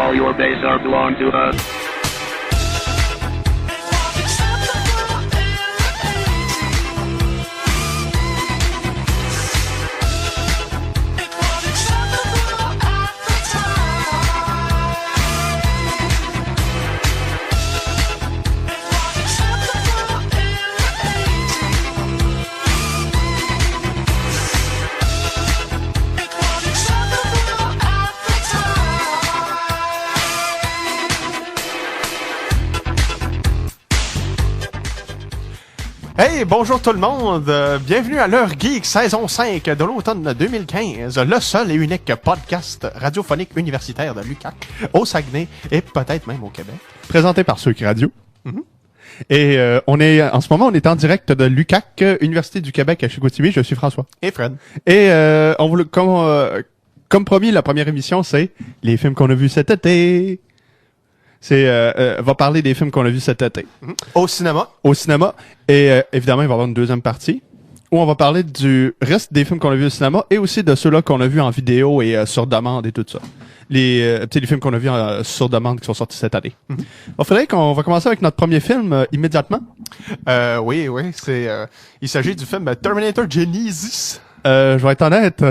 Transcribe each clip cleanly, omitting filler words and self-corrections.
all your base are belong to us. Hey, bonjour tout le monde! Bienvenue à l'heure geek saison 5 de l'automne 2015, le seul et unique podcast radiophonique universitaire de l'UQAC, au Saguenay et peut-être même au Québec. Présenté par Sucre Radio. Et on est en ce moment, on est en direct de l'UQAC, Université du Québec à Chicoutimi. Je suis François. Et Fred. Et on voulait, comme promis, la première émission, c'est les films qu'on a vus cet été. Va parler des films qu'on a vus cet été. Au cinéma. Au cinéma. Et évidemment, il va y avoir une deuxième partie où on va parler du reste des films qu'on a vus au cinéma et aussi de ceux-là qu'on a vus en vidéo et sur demande et tout ça. Les films qu'on a vus sur demande qui sont sortis cette année. Bon, Frédéric, on va commencer avec notre premier film immédiatement. Oui, il s'agit du film Terminator Genesis. Je vais être honnête.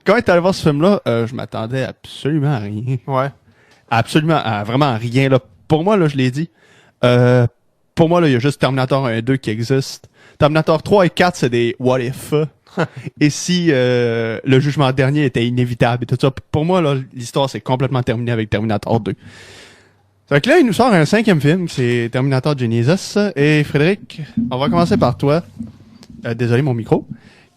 Quand on est allé voir ce film-là, je m'attendais absolument à rien. Ouais. Absolument, vraiment rien, là. Pour moi, là, je l'ai dit. Pour moi, là, il y a juste Terminator 1 et 2 qui existent. Terminator 3 et 4, c'est des what if. Et si le jugement dernier était inévitable et tout ça, pour moi, là, l'histoire s'est complètement terminée avec Terminator 2. Fait que là, il nous sort un cinquième film, c'est Terminator Genesis. Et Frédéric, on va commencer par toi. Désolé, mon micro.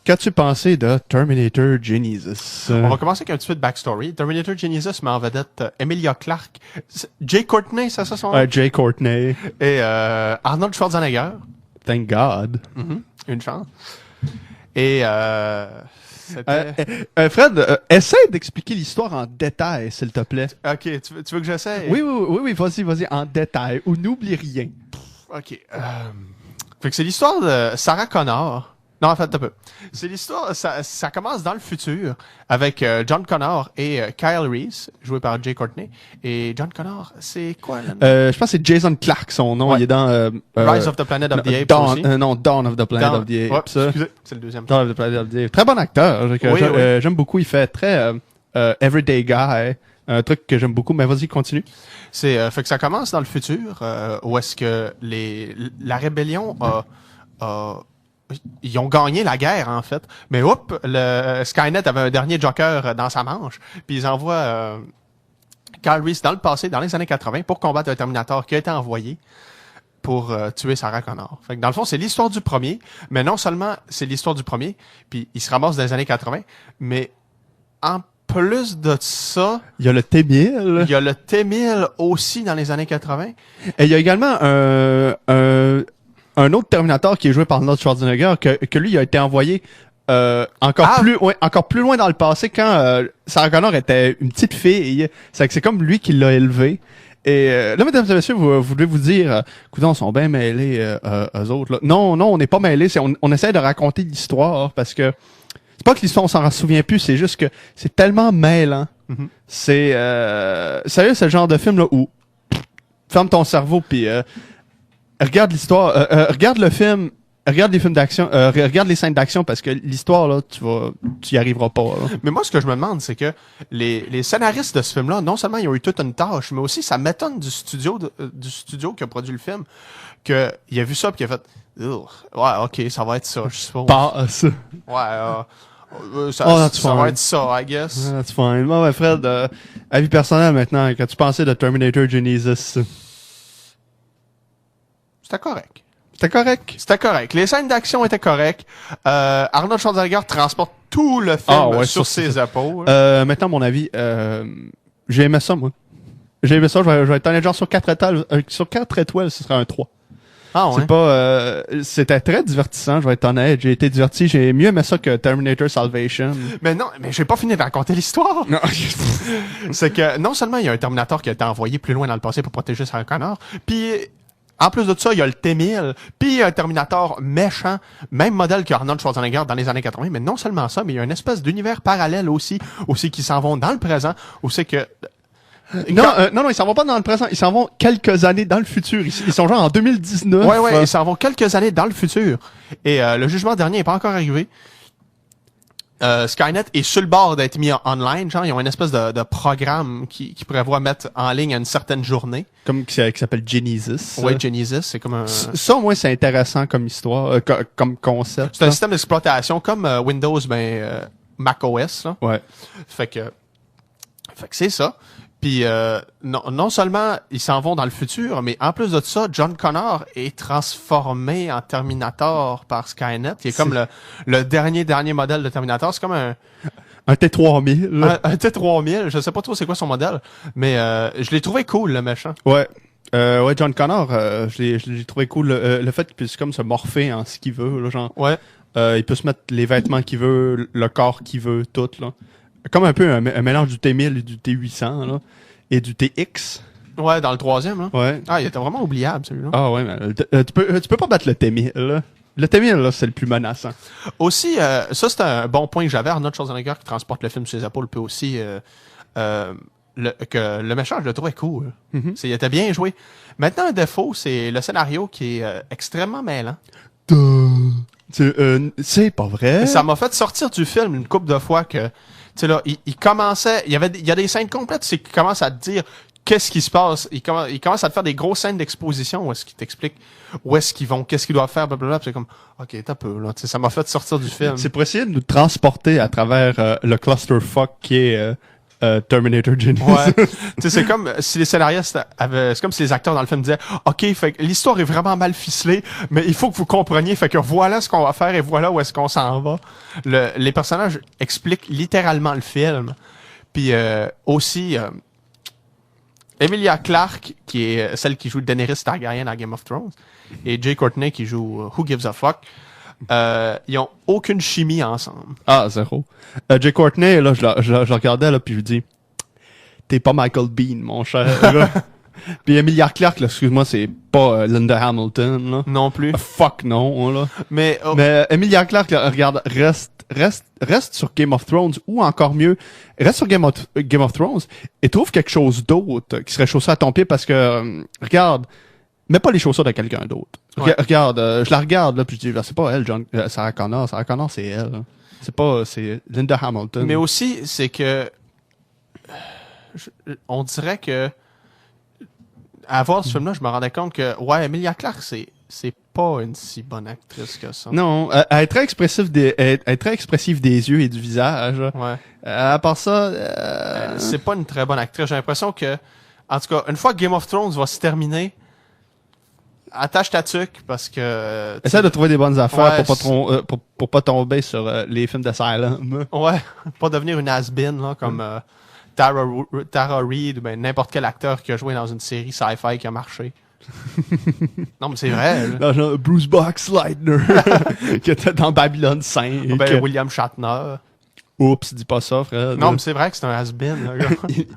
Qu'as-tu pensé de Terminator Genesis? On va commencer avec un petit peu de backstory. Terminator Genesis met en vedette Emilia Clarke, Jay Courtney, c'est ça son nom? Jay Courtney. Et Arnold Schwarzenegger. Thank God. Une chance. Et Fred, essaie d'expliquer l'histoire en détail, s'il te plaît. Ok, tu veux que j'essaie? Oui, vas-y, en détail. Ou n'oublie rien. Ok. Fait que c'est l'histoire de Sarah Connor. Non, en fait, un peu. C'est l'histoire, ça commence dans le futur avec John Connor et Kyle Reese, joué par Jay Courtney. Et John Connor, c'est quoi là? Je pense que c'est Jason Clarke, son nom. Ouais. Il est dans Rise of the Planet of the Apes aussi. Dawn of the Planet of the Apes. Ouais, excusez, c'est le deuxième. Dawn of the Planet of the Apes. Très bon acteur. Oui. J'aime beaucoup. Il fait très everyday guy. Un truc que j'aime beaucoup. Mais vas-y, continue. Fait que ça commence dans le futur où est-ce que la rébellion ils ont gagné la guerre, en fait. Mais le Skynet avait un dernier Joker dans sa manche. Puis ils envoient Kyle Reese dans le passé, dans les années 80, pour combattre un Terminator qui a été envoyé pour tuer Sarah Connor. Fait que dans le fond, c'est l'histoire du premier. Mais non seulement c'est l'histoire du premier, puis il se ramasse dans les années 80, mais en plus de ça... Il y a le T-1000. Il y a le T-1000 aussi dans les années 80. Et il y a également un autre Terminator qui est joué par Arnold Schwarzenegger que lui il a été envoyé encore plus loin dans le passé quand Sarah Connor était une petite fille. C'est comme lui qui l'a élevé. Et là, mesdames et messieurs, vous devez vous dire, écoutez, on sont bien mêlés eux autres. Là. Non, on n'est pas mêlés. On essaie de raconter l'histoire parce que c'est pas que l'histoire on s'en souvient plus, c'est juste que c'est tellement mêlant. C'est sérieux, c'est le genre de film là où ferme ton cerveau puis regarde l'histoire, regarde le film, regarde les films d'action, regarde les scènes d'action parce que l'histoire là, tu y arriveras pas. Là. Mais moi, ce que je me demande, c'est que les scénaristes de ce film-là, non seulement ils ont eu toute une tâche, mais aussi ça m'étonne du studio qui a produit le film, que il a vu ça puis il a fait, ouais, ok, ça va être ça, je suppose. Passe. Ouais. Ça va être ça, I guess. That's fine. Bon, ouais, Fred, avis personnel maintenant, qu'as-tu pensé de Terminator Genesis? C'était correct. Les scènes d'action étaient correctes. Arnold Schwarzenegger transporte tout le film sur ses épaules. Maintenant, mon avis, j'ai aimé ça, moi. J'ai aimé ça, je vais être honnête, genre sur 4 étoiles, ce serait un 3. Ah ouais? C'est pas, c'était très divertissant, je vais être honnête. J'ai été diverti, j'ai mieux aimé ça que Terminator Salvation. Mais non, mais j'ai pas fini de raconter l'histoire. Non. C'est que, non seulement il y a un Terminator qui a été envoyé plus loin dans le passé pour protéger Sarah Connor, puis en plus de ça, il y a le T-1000, puis un Terminator méchant, même modèle que Arnold Schwarzenegger dans les années 80, mais non seulement ça, mais il y a une espèce d'univers parallèle aussi qui s'en vont dans le présent, où c'est que Non, ils s'en vont pas dans le présent. Ils s'en vont quelques années dans le futur. Ils sont genre en 2019. Ouais, ils s'en vont quelques années dans le futur. Et le jugement dernier n'est pas encore arrivé. Skynet est sur le bord d'être mis online. Genre, ils ont une espèce de programme qui prévoit mettre en ligne à une certaine journée. Comme qui s'appelle Genesis. Ouais, Genesis, c'est comme un... Ça, au moins, c'est intéressant comme histoire, comme concept. C'est un système d'exploitation comme Windows, macOS, là. Ouais. Fait que c'est ça. Puis non seulement ils s'en vont dans le futur, mais en plus de ça, John Connor est transformé en Terminator par Skynet. Il est comme le dernier modèle de Terminator. C'est comme un T-3000. un T-3000. Je sais pas trop c'est quoi son modèle, mais je l'ai trouvé cool, le méchant. Ouais. John Connor, je l'ai trouvé cool. Le fait qu'il puisse comme se morpher en ce qu'il veut, là, genre. Ouais. Il peut se mettre les vêtements qu'il veut, le corps qu'il veut, tout, là. Comme un peu un mélange du T1000 et du T800, là. Et du TX. Ouais, dans le 3e, là. Ouais. Ah, il était vraiment oubliable, celui-là. Ah ouais, mais tu peux pas battre le T1000, là. Le T1000, là, c'est le plus menaçant. Aussi, ça, c'est un bon point que j'avais. Arnold Schwarzenegger qui transporte le film sur ses épaules peut aussi... que le méchant, je le trouvais cool. Mm-hmm. Il était bien joué. Maintenant, un défaut, c'est le scénario qui est extrêmement mêlant. C'est pas vrai. Ça m'a fait sortir du film une couple de fois que, tu sais là, il commençait, il y a des scènes complètes, c'est qu'il commence à te dire qu'est-ce qui se passe. Il commence à te faire des grosses scènes d'exposition où est-ce qu'il t'explique où est-ce qu'ils vont, qu'est-ce qu'ils doivent faire, blablabla. Puis c'est comme, ok, t'as peu, là. Tu sais, ça m'a fait sortir du film. C'est pour essayer de nous transporter à travers le clusterfuck qui est Terminator Genesis. Ouais. Tu sais, c'est comme si les scénaristes c'est comme si les acteurs dans le film disaient, OK, fait que l'histoire est vraiment mal ficelée, mais il faut que vous compreniez, fait que voilà ce qu'on va faire et voilà où est-ce qu'on s'en va. Les personnages expliquent littéralement le film. Puis aussi Emilia Clarke, qui est celle qui joue Daenerys Targaryen dans Game of Thrones, et Jay Courtney qui joue Who Gives a Fuck. Ils ont aucune chimie ensemble. Ah, zéro. Jay Courtney, là, je regardais, là, puis je lui dis, t'es pas Michael Bean, mon cher, là. Puis Emilia Clarke, là, excuse-moi, c'est pas Linda Hamilton, là. Non plus. Fuck non, là. Mais Emilia Clarke, là, regarde, reste sur Game of Thrones, ou encore mieux, reste sur Game of Thrones, et trouve quelque chose d'autre qui serait chaussé à ton pied, parce que, regarde, mets pas les chaussures de quelqu'un d'autre. Ouais. Regarde, je la regarde, là, puis je dis, c'est pas elle, Sarah Connor. Sarah Connor, c'est elle. Là. C'est Linda Hamilton. Mais aussi, c'est que on dirait que à voir ce film-là, je me rendais compte que ouais, Emilia Clarke, c'est pas une si bonne actrice que ça. Non, elle est très expressive elle est très expressive des yeux et du visage. Ouais. À part ça, c'est pas une très bonne actrice. J'ai l'impression que, en tout cas, une fois que Game of Thrones va se terminer, attache ta tuque parce que essaie de trouver des bonnes affaires ouais, pour pas tomber sur les films d'Asylum. Ouais, pas devenir une has-been là comme Tara Reid ou ben n'importe quel acteur qui a joué dans une série sci-fi qui a marché. Non mais c'est vrai. Là, genre Bruce Boxleitner qui était dans Babylon 5. Ben William Shatner. Oups, dis pas ça, frère. Non, mais c'est vrai que c'est un has-been. Là,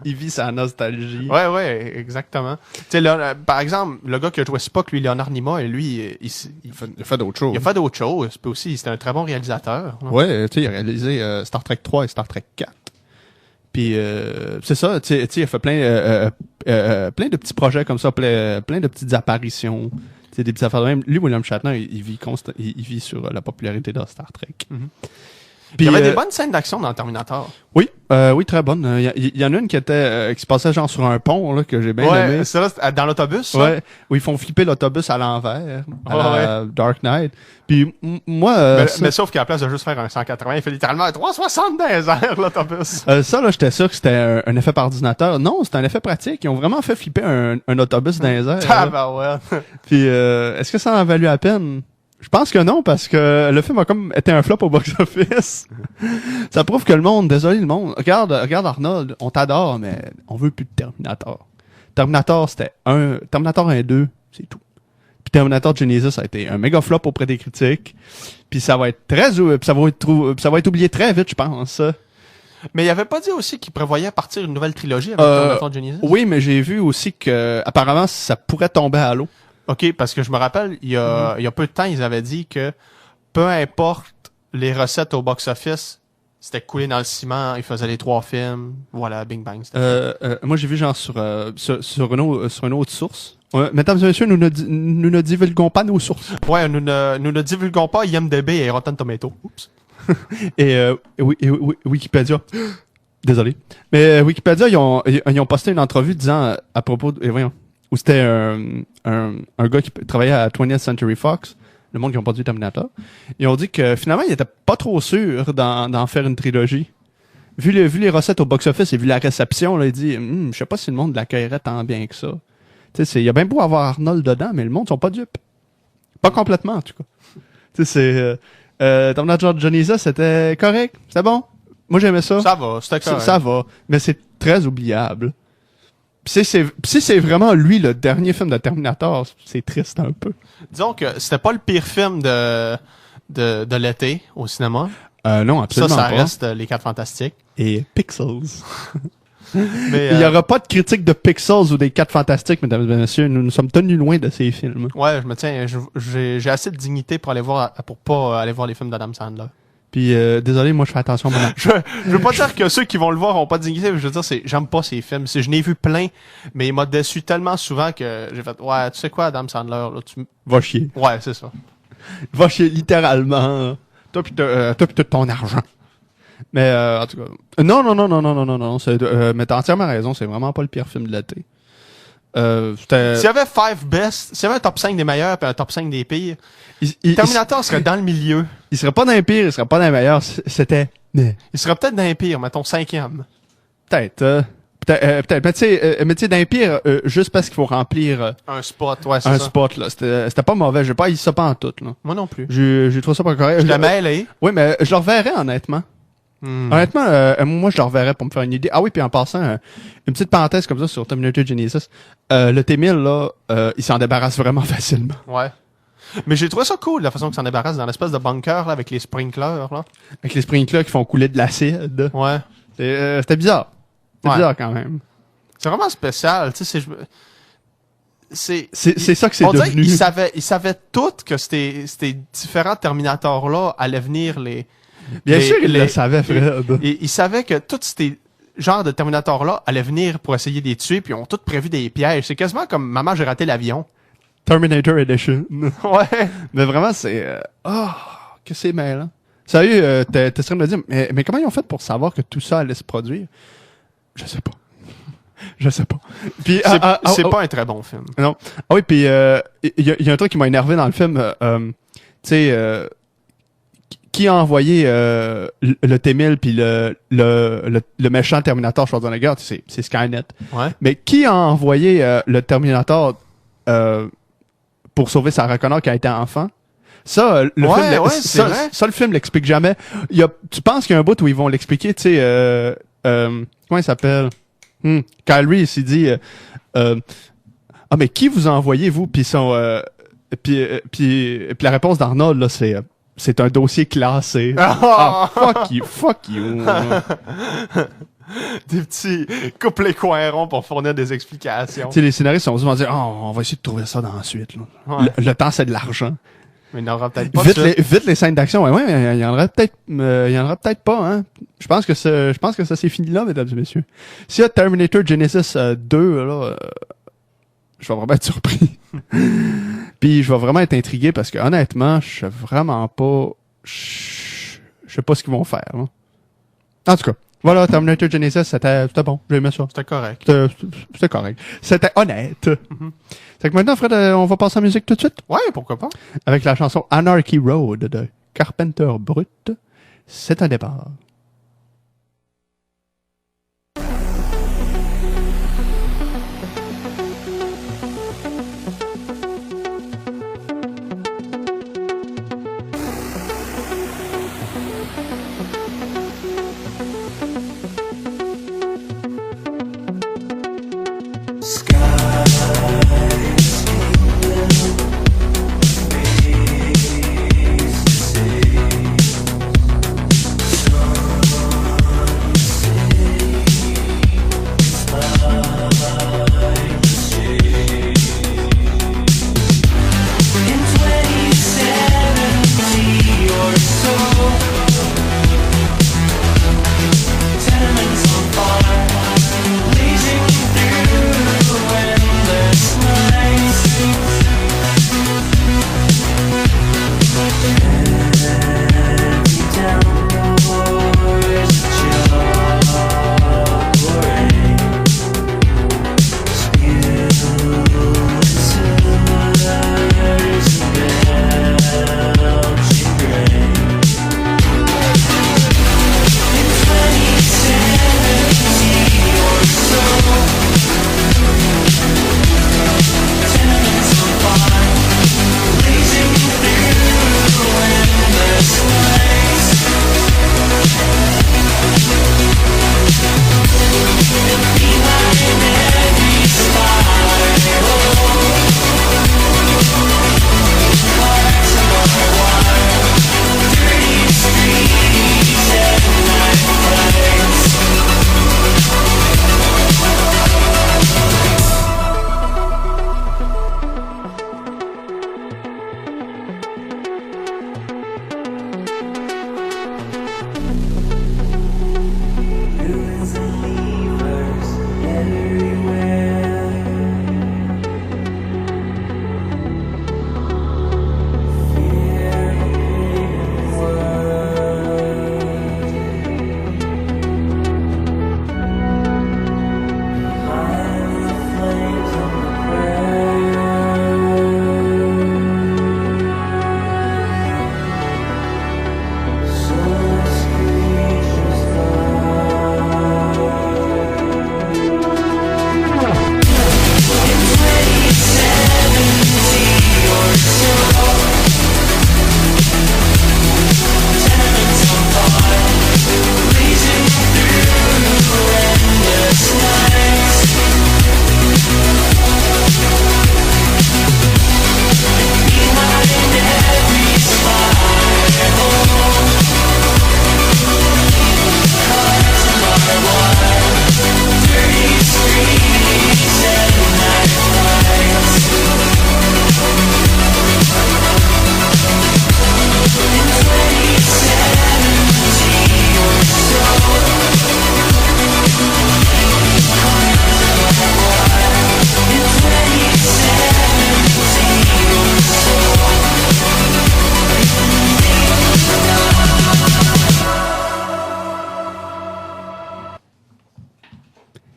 il vit sa nostalgie. Ouais, exactement. Tu sais, là, par exemple, le gars qui a joué Spock, lui, Léonard Nimoy, lui, il fait d'autres choses. Il a fait d'autres choses. Puis aussi, c'était un très bon réalisateur. Là. Ouais, tu sais, il a réalisé Star Trek 3 et Star Trek 4. Puis c'est ça, tu sais, il a fait plein de petits projets comme ça, plein de petites apparitions. Tu sais, des petites affaires de même. Lui, William Shatner, il vit sur la popularité de Star Trek. Mm-hmm. Puis, il y avait des bonnes scènes d'action dans Terminator. Oui, très bonnes. Il y en a une qui se passait genre sur un pont là que j'ai bien aimé. Ouais, c'est là dans l'autobus. Ouais, où ils font flipper l'autobus à l'envers, à Dark Knight. Puis moi, mais sauf qu'à la place de juste faire un 180, il fait littéralement un 360 dans les airs l'autobus. Ça là, j'étais sûr que c'était un effet par ordinateur. Non, c'était un effet pratique. Ils ont vraiment fait flipper un autobus dans les airs. Ah bah ouais. Puis est-ce que ça en a valu la peine? Je pense que non, parce que le film a comme été un flop au box-office. Ça prouve que le monde, désolé le monde, regarde Arnold, on t'adore, mais on veut plus de Terminator. Terminator 1 et 2, c'est tout. Puis Terminator Genesis a été un méga flop auprès des critiques. Puis ça va être ça va être oublié très vite, je pense. Mais il avait pas dit aussi qu'il prévoyait partir une nouvelle trilogie avec Terminator Genesis? Oui, mais j'ai vu aussi que apparemment ça pourrait tomber à l'eau. OK, parce que je me rappelle, il y a peu de temps, ils avaient dit que peu importe les recettes au box-office, C'était coulé dans le ciment, il faisait les 3 films. Voilà, Bing Bang. Moi, j'ai vu genre sur une autre source. Mesdames et messieurs, nous ne divulguons pas nos sources. Ouais, nous ne divulguons pas IMDb et Rotten Tomato. Oups. Wikipédia. Désolé. Mais Wikipédia, ils ont posté une entrevue disant à propos de, voyons, où c'était un gars qui travaillait à 20th Century Fox, le monde qui ont produit Terminator. Ils ont dit que finalement, ils étaient pas trop sûrs d'en faire une trilogie. Vu les recettes au box-office et vu la réception, là, il dit, je sais pas si le monde l'accueillerait tant bien que ça. Tu sais, il y a bien beau avoir Arnold dedans, mais le monde sont pas dupes. Pas complètement, en tout cas. Tu sais, Terminator Genisys, c'était correct. C'était bon. Moi, j'aimais ça. Ça va, c'était correct. Ça va. Mais c'est très oubliable. Pis si c'est vraiment lui le dernier film de Terminator, c'est triste un peu. Disons que c'était pas le pire film de l'été au cinéma. Non, absolument ça pas. reste Les 4 Fantastiques. Et Pixels. Mais, Il y aura pas de critique de Pixels ou des 4 Fantastiques, mesdames et messieurs. Nous nous sommes tenus loin de ces films. Ouais, je me tiens, j'ai assez de dignité pour pas aller voir les films d'Adam Sandler. Puis désolé, moi je fais attention à mon Je veux pas dire que ceux qui vont le voir ont pas de dignité, mais je veux dire, j'aime pas ces films. Je n'ai vu plein, mais il m'a déçu tellement souvent que j'ai fait, ouais, tu sais quoi, Adam Sandler, là, Va chier. Ouais, c'est ça. Va chier, littéralement. Toi pis tout ton argent. Mais en tout cas, non. Mais t'as entièrement raison, c'est vraiment pas le pire film de l'été. S'il y avait 5 best, s'il y avait un top 5 des meilleurs et un top 5 des pires, Terminator serait dans le milieu. Il serait pas dans les pires, il serait pas dans les meilleurs. C'était... Il serait peut-être dans les pires, mettons 5e. Peut-être. Mais tu sais, dans les pires, juste parce qu'il faut remplir un spot, ouais, c'est un ça. spot, là. C'était pas mauvais. J'ai pas eu ça pas en tout, là. Moi non plus. J'ai trouvé ça pas correct. Je l'ai mêlé. Oui, mais je le reverrais, honnêtement. Honnêtement, moi, je le reverrais pour me faire une idée. Ah oui, puis en passant, une petite parenthèse comme ça sur Terminator Genisys. Le T-1000, là, il s'en débarrasse vraiment facilement. Ouais. Mais j'ai trouvé ça cool, la façon qu'il s'en débarrasse dans l'espèce de bunker, là, avec les sprinklers, là. Avec les sprinklers qui font couler de l'acide. Ouais. C'était bizarre. C'était bizarre, quand même. C'est vraiment spécial, tu sais, c'est ça que c'est devenu. Il savait tout que ces différents Terminators-là allaient venir Bien sûr qu'il le savait, Fred. Il savait que tous ces genres de Terminators-là allaient venir pour essayer de les tuer, puis ils ont tous prévu des pièges. C'est quasiment comme « Maman, j'ai raté l'avion ». Terminator Edition. Ouais. Mais vraiment, c'est... que c'est mêlant. Sérieux, t'es en train de me dire, mais comment ils ont fait pour savoir que tout ça allait se produire? Je sais pas. Puis, c'est pas un très bon film. Non. Ah oui, puis il y a un truc qui m'a énervé dans le film. Tu sais, qui a envoyé le T-1000 puis le méchant Terminator Schwarzenegger? C'est Skynet. Ouais. Mais qui a envoyé le Terminator pour sauver Sarah Connor qui a été enfant? Ça, le film l'explique jamais. Tu penses qu'il y a un bout où ils vont l'expliquer, tu sais, comment il s'appelle? Kyle Reese, il dit, mais qui vous a envoyé, vous? Puis puis la réponse d'Arnold, là, c'est un dossier classé. Fuck you. Des petits couplets coins ronds pour fournir des explications. Tu sais, les scénaristes sont souvent dire, on va essayer de trouver ça dans la suite, là. Ouais. Le temps, c'est de l'argent. Mais il n'aura peut-être pas vite les scènes d'action. Ouais, mais il y en aura peut-être pas, hein. Je pense que ça c'est fini là, mesdames et messieurs. S'il y a Terminator Genisys 2, là, je vais vraiment être surpris. Puis je vais vraiment être intrigué parce que honnêtement, je sais vraiment pas, je sais pas ce qu'ils vont faire, là. En tout cas. Voilà, Terminator Genisys, c'était bon. J'ai aimé ça. C'était correct. C'était correct. C'était honnête. C'est que maintenant, Fred, on va passer en musique tout de suite. Ouais, pourquoi pas. Avec la chanson Anarchy Road de Carpenter Brut. C'est un départ. Sun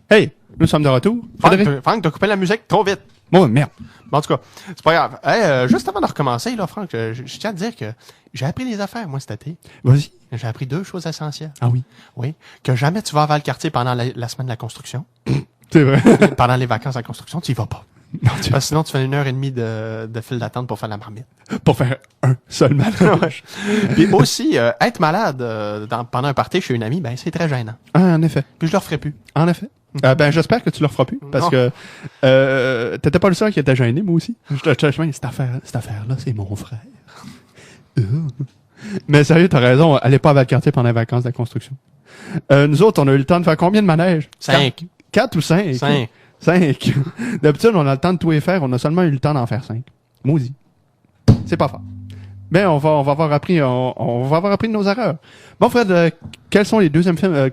Hey, nous sommes de retour. Frédéric? Franck, t'as coupé la musique trop vite. Oh, merde. Bon, en tout cas, c'est pas grave. Hey, juste avant de recommencer, là, Franck, je tiens à te dire que j'ai appris des affaires, moi, cet été. Vas-y. J'ai appris 2 choses essentielles. Ah oui. Oui. Que jamais tu vas à Valcartier pendant la semaine de la construction. C'est vrai. Pendant les vacances de la construction, tu y vas pas. Non, Parce que sinon, tu fais 1h30 de file d'attente pour faire la marmite. Pour faire un seul manège. Puis aussi, être malade pendant un party chez une amie, ben c'est très gênant. Ah, en effet. Puis je le referai plus. En effet. Ben, j'espère que tu le referas plus, parce Non. que t'étais pas le seul qui était gêné, moi aussi. Cette affaire-là, c'est mon frère. Mais sérieux, t'as raison, allez pas à Valcartier pendant les vacances de la construction. Nous autres, on a eu le temps de faire combien de manèges? 5. 4 ou 5? 5. 5. D'habitude, on a le temps de tout y faire, on a seulement eu le temps d'en faire 5. Maudit. C'est pas fort. Ben, on va avoir appris de nos erreurs. Bon, Fred, quels sont les deuxièmes films,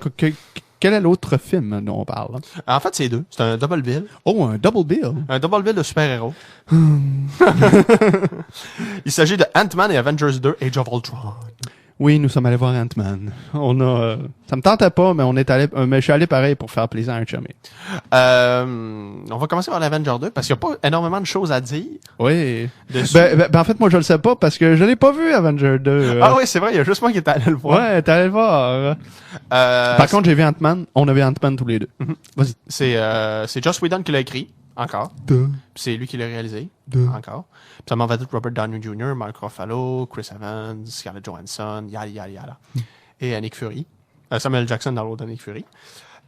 quel est l'autre film dont on parle? En fait, c'est 2. C'est un double bill. Oh, un double bill. Un double bill de super-héros. Il s'agit de Ant-Man et Avengers 2, Age of Ultron. Oui, nous sommes allés voir Ant-Man. Ça me tentait pas, mais mais je suis allé pareil pour faire plaisir à un chumé. On va commencer par l'Avenger 2 parce qu'il n'y a pas énormément de choses à dire. Oui. Dessus. Ben, en fait, moi, je le sais pas parce que je l'ai pas vu, Avenger 2. Ah oui, c'est vrai, il y a juste moi qui est allé le voir. Ouais, t'es allé le voir. Par contre, j'ai vu Ant-Man. On a vu Ant-Man tous les deux. Vas-y. c'est Joss Whedon qui l'a écrit, encore. Puis c'est lui qui l'a réalisé, encore. Puis ça m'en va dire Robert Downey Jr., Mark Ruffalo, Chris Evans, Scarlett Johansson, yada yada yada. Et Nick Fury. Samuel Jackson dans l'autre Nick Fury.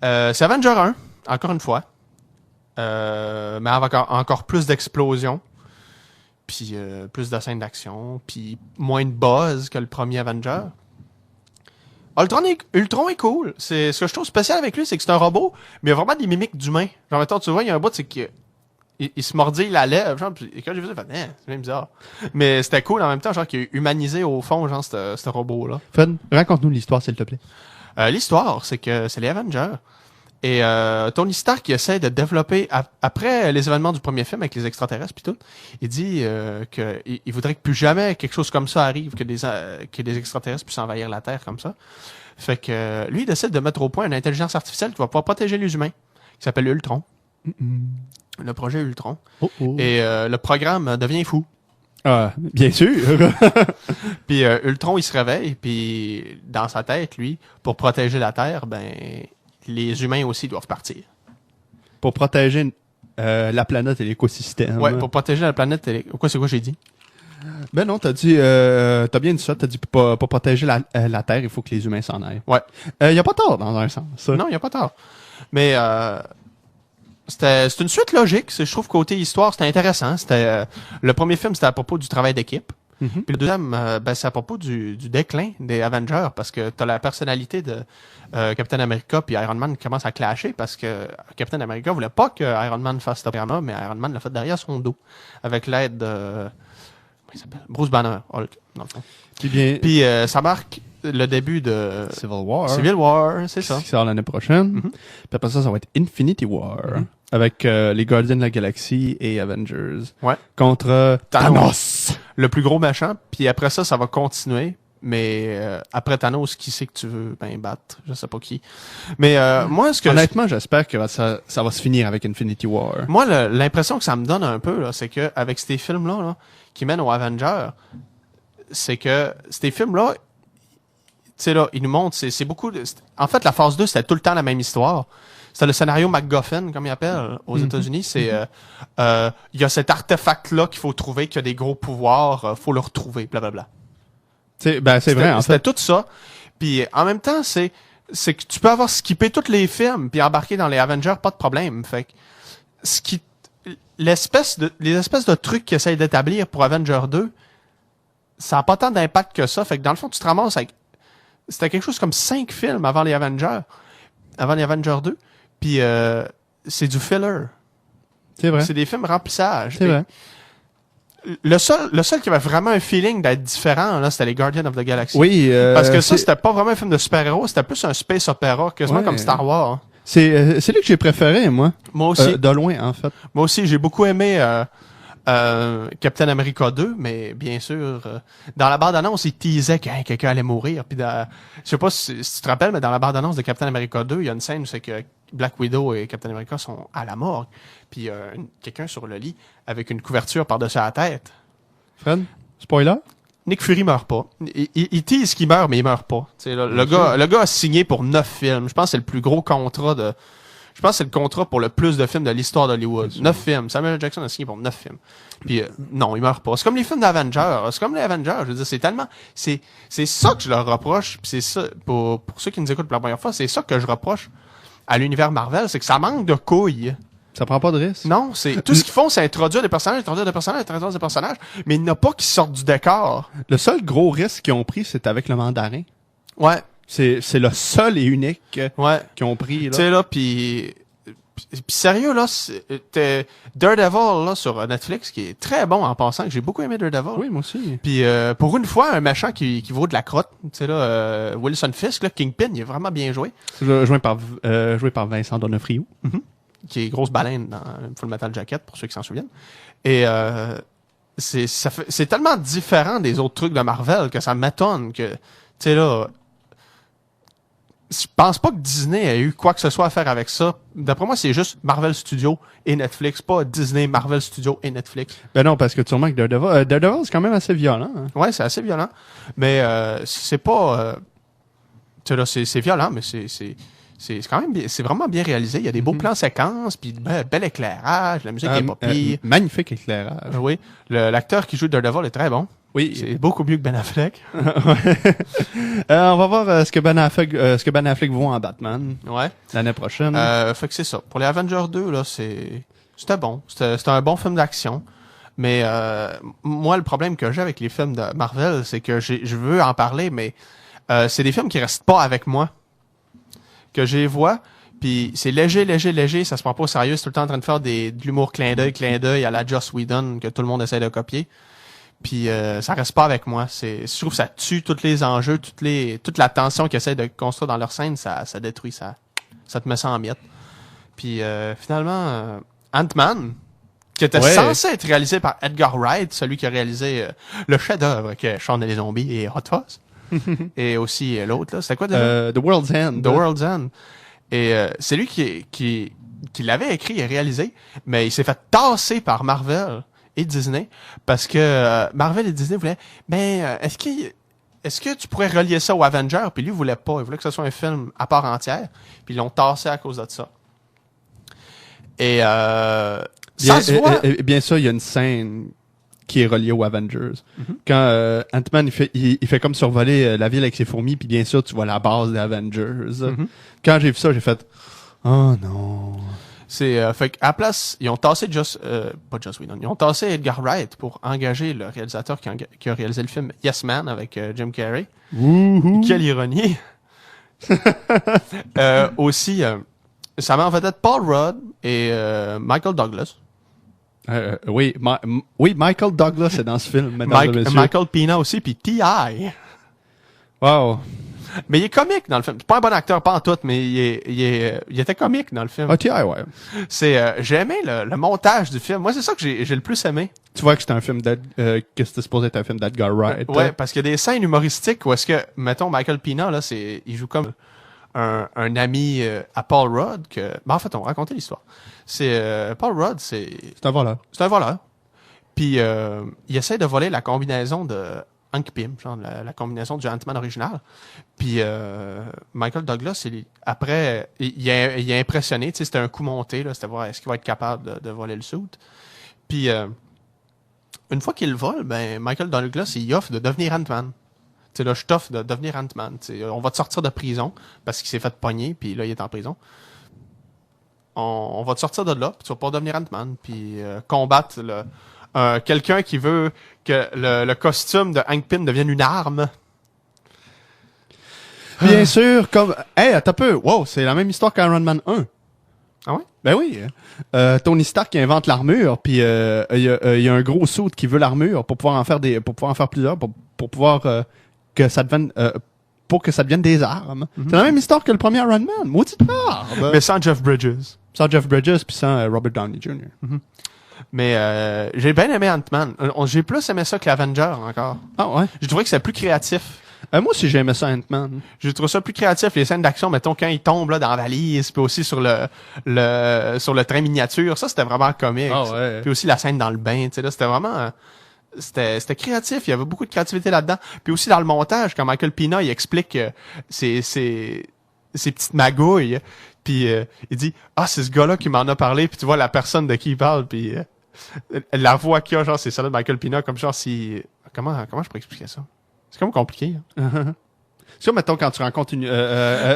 C'est Avenger 1, encore une fois. Mais avec encore plus d'explosions. Puis plus de scènes d'action. Puis moins de buzz que le premier Avenger. Ultron est cool. Ce que je trouve spécial avec lui, c'est que c'est un robot, mais il y a vraiment des mimiques d'humain. Genre, mettons, tu vois, il y a un bout, c'est qu'il se mordit la lèvre, genre, puis quand j'ai vu ça, j'ai fait, c'est même bizarre. Mais c'était cool en même temps, genre, qu'il a humanisé au fond, genre, ce robot-là. Fred, raconte-nous l'histoire, s'il te plaît. L'histoire, c'est que c'est les Avengers. Et Tony Stark, il essaie de développer, après les événements du premier film avec les extraterrestres puis tout, il dit qu'il voudrait que plus jamais quelque chose comme ça arrive, que des extraterrestres puissent envahir la Terre comme ça. Fait que lui, il décide de mettre au point une intelligence artificielle qui va pouvoir protéger les humains, qui s'appelle Ultron. Le projet Ultron. Et le programme devient fou. Ah, bien sûr. Puis Ultron, il se réveille, puis dans sa tête, lui, pour protéger la Terre, ben les humains aussi doivent partir. Pour protéger la planète et l'écosystème. Ouais, pour protéger la planète et c'est quoi j'ai dit? Ben non, t'as bien dit ça, t'as dit pour protéger la Terre, il faut que les humains s'en aillent. Ouais. Y a pas tort dans un sens. Ça. Non, il y a pas tort. Mais c'est une suite logique. Je trouve côté histoire, c'était intéressant. Le premier film, c'était à propos du travail d'équipe. Puis le deuxième, c'est à propos du déclin des Avengers, parce que t'as la personnalité de Captain America puis Iron Man qui commence à clasher, parce que Captain America voulait pas que Iron Man fasse ce programme-là, mais Iron Man l'a fait derrière son dos, avec l'aide de... Comment il s'appelle? Bruce Banner, Hulk, dans le fond. Puis Puis ça marque le début de Civil War. c'est ça. Qui sort l'année prochaine. Mhm. Puis après ça va être Infinity War. Avec les Gardiens de la Galaxie et Avengers. Ouais. Contre Thanos. Le plus gros méchant. Puis après ça va continuer. Mais après Thanos, qui c'est que tu veux battre? Je sais pas qui. Mais moi, honnêtement, j'espère que ça va se finir avec Infinity War. Moi, l'impression que ça me donne un peu, là, c'est que avec ces films-là là, qui mènent aux Avengers, c'est que ces films-là, tu sais là, ils nous montrent, c'est beaucoup... En fait, la phase 2, c'était tout le temps la même histoire. C'était le scénario MacGuffin, comme ils appellent aux États-Unis. C'est il y a cet artefact-là qu'il faut trouver, qui a des gros pouvoirs, faut le retrouver, blablabla. C'est vrai, en fait. C'était tout ça. Puis en même temps, c'est que tu peux avoir skippé tous les films puis embarqué dans les Avengers, pas de problème. Fait que les espèces de trucs qu'ils essayent d'établir pour Avengers 2, ça a pas tant d'impact que ça. Fait que dans le fond, tu te ramasses avec... C'était quelque chose comme 5 films avant les Avengers 2. Puis c'est du filler. C'est vrai. C'est des films remplissage. C'est vrai. Le seul qui avait vraiment un feeling d'être différent, là, c'était les Guardians of the Galaxy. Oui, parce que ça, c'était pas vraiment un film de super-héros, c'était plus un space opéra, quasiment comme Star Wars. C'est lui que j'ai préféré, moi. Moi aussi. De loin, en fait. Moi aussi, j'ai beaucoup aimé Captain America 2, mais bien sûr, dans la bande-annonce, il teasait que quelqu'un allait mourir. Puis je sais pas si tu te rappelles, mais dans la bande-annonce de Captain America 2, il y a une scène où c'est que Black Widow et Captain America sont à la morgue. Puis il y a quelqu'un sur le lit avec une couverture par-dessus la tête. Fred, spoiler? Nick Fury meurt pas. Il tease qu'il meurt, mais il meurt pas. Le gars a signé pour 9 films. Je pense que c'est le plus gros contrat de... Je pense que c'est le contrat pour le plus de films de l'histoire d'Hollywood. 9 films. Samuel Jackson a signé pour 9 films. Puis non, il meurt pas. C'est comme les films d'Avengers. C'est comme les Avengers. Je veux dire, c'est tellement... C'est ça que je leur reproche. Puis c'est ça, pour ceux qui nous écoutent pour la première fois, c'est ça que je reproche à l'univers Marvel, c'est que ça manque de couilles. Ça prend pas de risque. Non, c'est tout ce qu'ils font, c'est introduire des personnages, mais il n'y en a pas qui sortent du décor. Le seul gros risque qu'ils ont pris, c'est avec le mandarin. Ouais. C'est le seul et unique qu'ils ont pris. Tu sais là, puis sérieux là, Daredevil là sur Netflix qui est très bon en passant, que j'ai beaucoup aimé Daredevil. Oui, moi aussi. Puis pour une fois, un méchant qui vaut de la crotte. Tu sais là, Wilson Fisk, là, Kingpin, il est vraiment bien joué. Joué par Vincent D'Onofrio. Qui est grosse baleine dans Full Metal Jacket, pour ceux qui s'en souviennent. Et c'est tellement différent des autres trucs de Marvel que ça m'étonne que, tu sais là, je pense pas que Disney ait eu quoi que ce soit à faire avec ça. D'après moi, c'est juste Marvel Studios et Netflix, pas Disney, Marvel Studios et Netflix. Ben non, parce que tu remarques Daredevil, c'est quand même assez violent. Hein? Ouais, c'est assez violent. Mais c'est pas... tu sais là, c'est violent, mais c'est quand même bien, c'est vraiment bien réalisé. Il y a des beaux plans séquences, puis bel éclage, la musique est pas pire. Magnifique éclairage. Oui, l'acteur qui joue Daredevil est très bon. Oui, c'est beaucoup mieux que Ben Affleck. On va voir ce que Ben Affleck vaut en Batman. Ouais. L'année prochaine. Fait que c'est ça. Pour les Avengers 2 là, c'était bon. C'était un bon film d'action. Mais moi, le problème que j'ai avec les films de Marvel, c'est que je veux en parler, mais c'est des films qui restent pas avec moi. Que je les vois, puis c'est léger, ça se prend pas au sérieux, c'est tout le temps en train de faire de l'humour clin d'œil à la Joss Whedon que tout le monde essaie de copier. Puis ça reste pas avec moi. Je trouve que ça tue tous les enjeux, toute la tension qu'ils essaient de construire dans leur scène, ça détruit ça te met ça en miettes. Puis finalement, Ant-Man, qui était censé être réalisé par Edgar Wright, celui qui a réalisé le chef-d'œuvre qui est Shaun et les zombies et Hot Fuzz. Et aussi l'autre là, c'était quoi déjà? The World's End. The World's End. Et c'est lui qui l'avait écrit et réalisé, mais il s'est fait tasser par Marvel et Disney parce que Marvel et Disney voulaient est-ce que tu pourrais relier ça aux Avengers? Puis lui il voulait pas, il voulait que ce soit un film à part entière, puis ils l'ont tassé à cause de ça. Et ça se voit. Bien sûr, il y a une scène qui est relié aux Avengers. Quand Ant-Man il fait comme survoler la ville avec ses fourmis, puis bien sûr tu vois la base des Avengers. Quand j'ai vu ça, j'ai fait oh non. C'est fait qu'à la place, ils ont tassé pas Joss Whedon, ils ont tassé Edgar Wright pour engager le réalisateur qui a réalisé le film Yes Man avec Jim Carrey. Quelle ironie. Aussi ça m'a en fait Paul Rudd et Michael Douglas. Oui, Michael Douglas est dans ce film. Michael Pena aussi, puis T.I. Wow. Mais il est comique dans le film. C'est pas un bon acteur, pas en tout, mais il était comique dans le film. Ah, T.I., ouais. J'ai aimé le montage du film. Moi, c'est ça que j'ai le plus aimé. Tu vois que c'était un film que c'était supposé être un film d'Edgar Wright. Ouais, parce qu'il y a des scènes humoristiques où est-ce que, mettons, Michael Pena, là, il joue comme un ami à Paul Rudd en fait, on va raconter l'histoire. Paul Rudd, c'est C'est un voleur. c'est un voleur. Puis il essaie de voler la combinaison de Hank Pym, genre la combinaison du Ant-Man original. Puis Michael Douglas, après, il est impressionné. Tu sais, c'était un coup monté, là, c'était voir est-ce qu'il va être capable de voler le suit. Puis une fois qu'il le vole, ben Michael Douglas, il offre de devenir Ant-Man. Tu sais, là, je t'offre de devenir Ant-Man. Tu sais, on va te sortir de prison parce qu'il s'est fait pogner, puis là, il est en prison. On va te sortir de là, puis tu vas pas devenir Ant-Man, puis combattre quelqu'un qui veut que le costume de Hank Pym devienne une arme. Bien sûr, comme... Hey, attends un peu. Wow, c'est la même histoire qu'Iron Man 1. Ah ouais? Ben oui. Tony Stark qui invente l'armure, puis il y a un gros suit qui veut l'armure pour pouvoir en faire plusieurs, pour pouvoir que ça devienne pour que ça devienne des armes. Mm-hmm. C'est la même histoire que le premier Iron Man. Maudite merde. Mais sans Jeff Bridges. Sans Jeff Bridges puis sans Robert Downey Jr. Mais j'ai bien aimé Ant-Man. J'ai plus aimé ça que l'Avenger encore. Ah ouais. J'ai trouvé que c'était plus créatif. Moi aussi j'ai aimé ça Ant-Man. J'ai trouvé ça plus créatif. Les scènes d'action, mettons, quand il tombe là, dans la valise, puis aussi sur le train miniature, ça c'était vraiment comique. Ah ouais. Puis aussi la scène dans le bain, tu sais, là, c'était vraiment... C'était créatif, il y avait beaucoup de créativité là-dedans. Puis aussi dans le montage, quand Michael Pena, il explique ses petites magouilles, puis il dit « Ah, c'est ce gars-là qui m'en a parlé », puis tu vois la personne de qui il parle, puis la voix qu'il a, genre, c'est celle de Michael Pena, comme genre si... Comment je pourrais expliquer ça? C'est comme compliqué. Hein? C'est comme, mettons, quand tu rencontres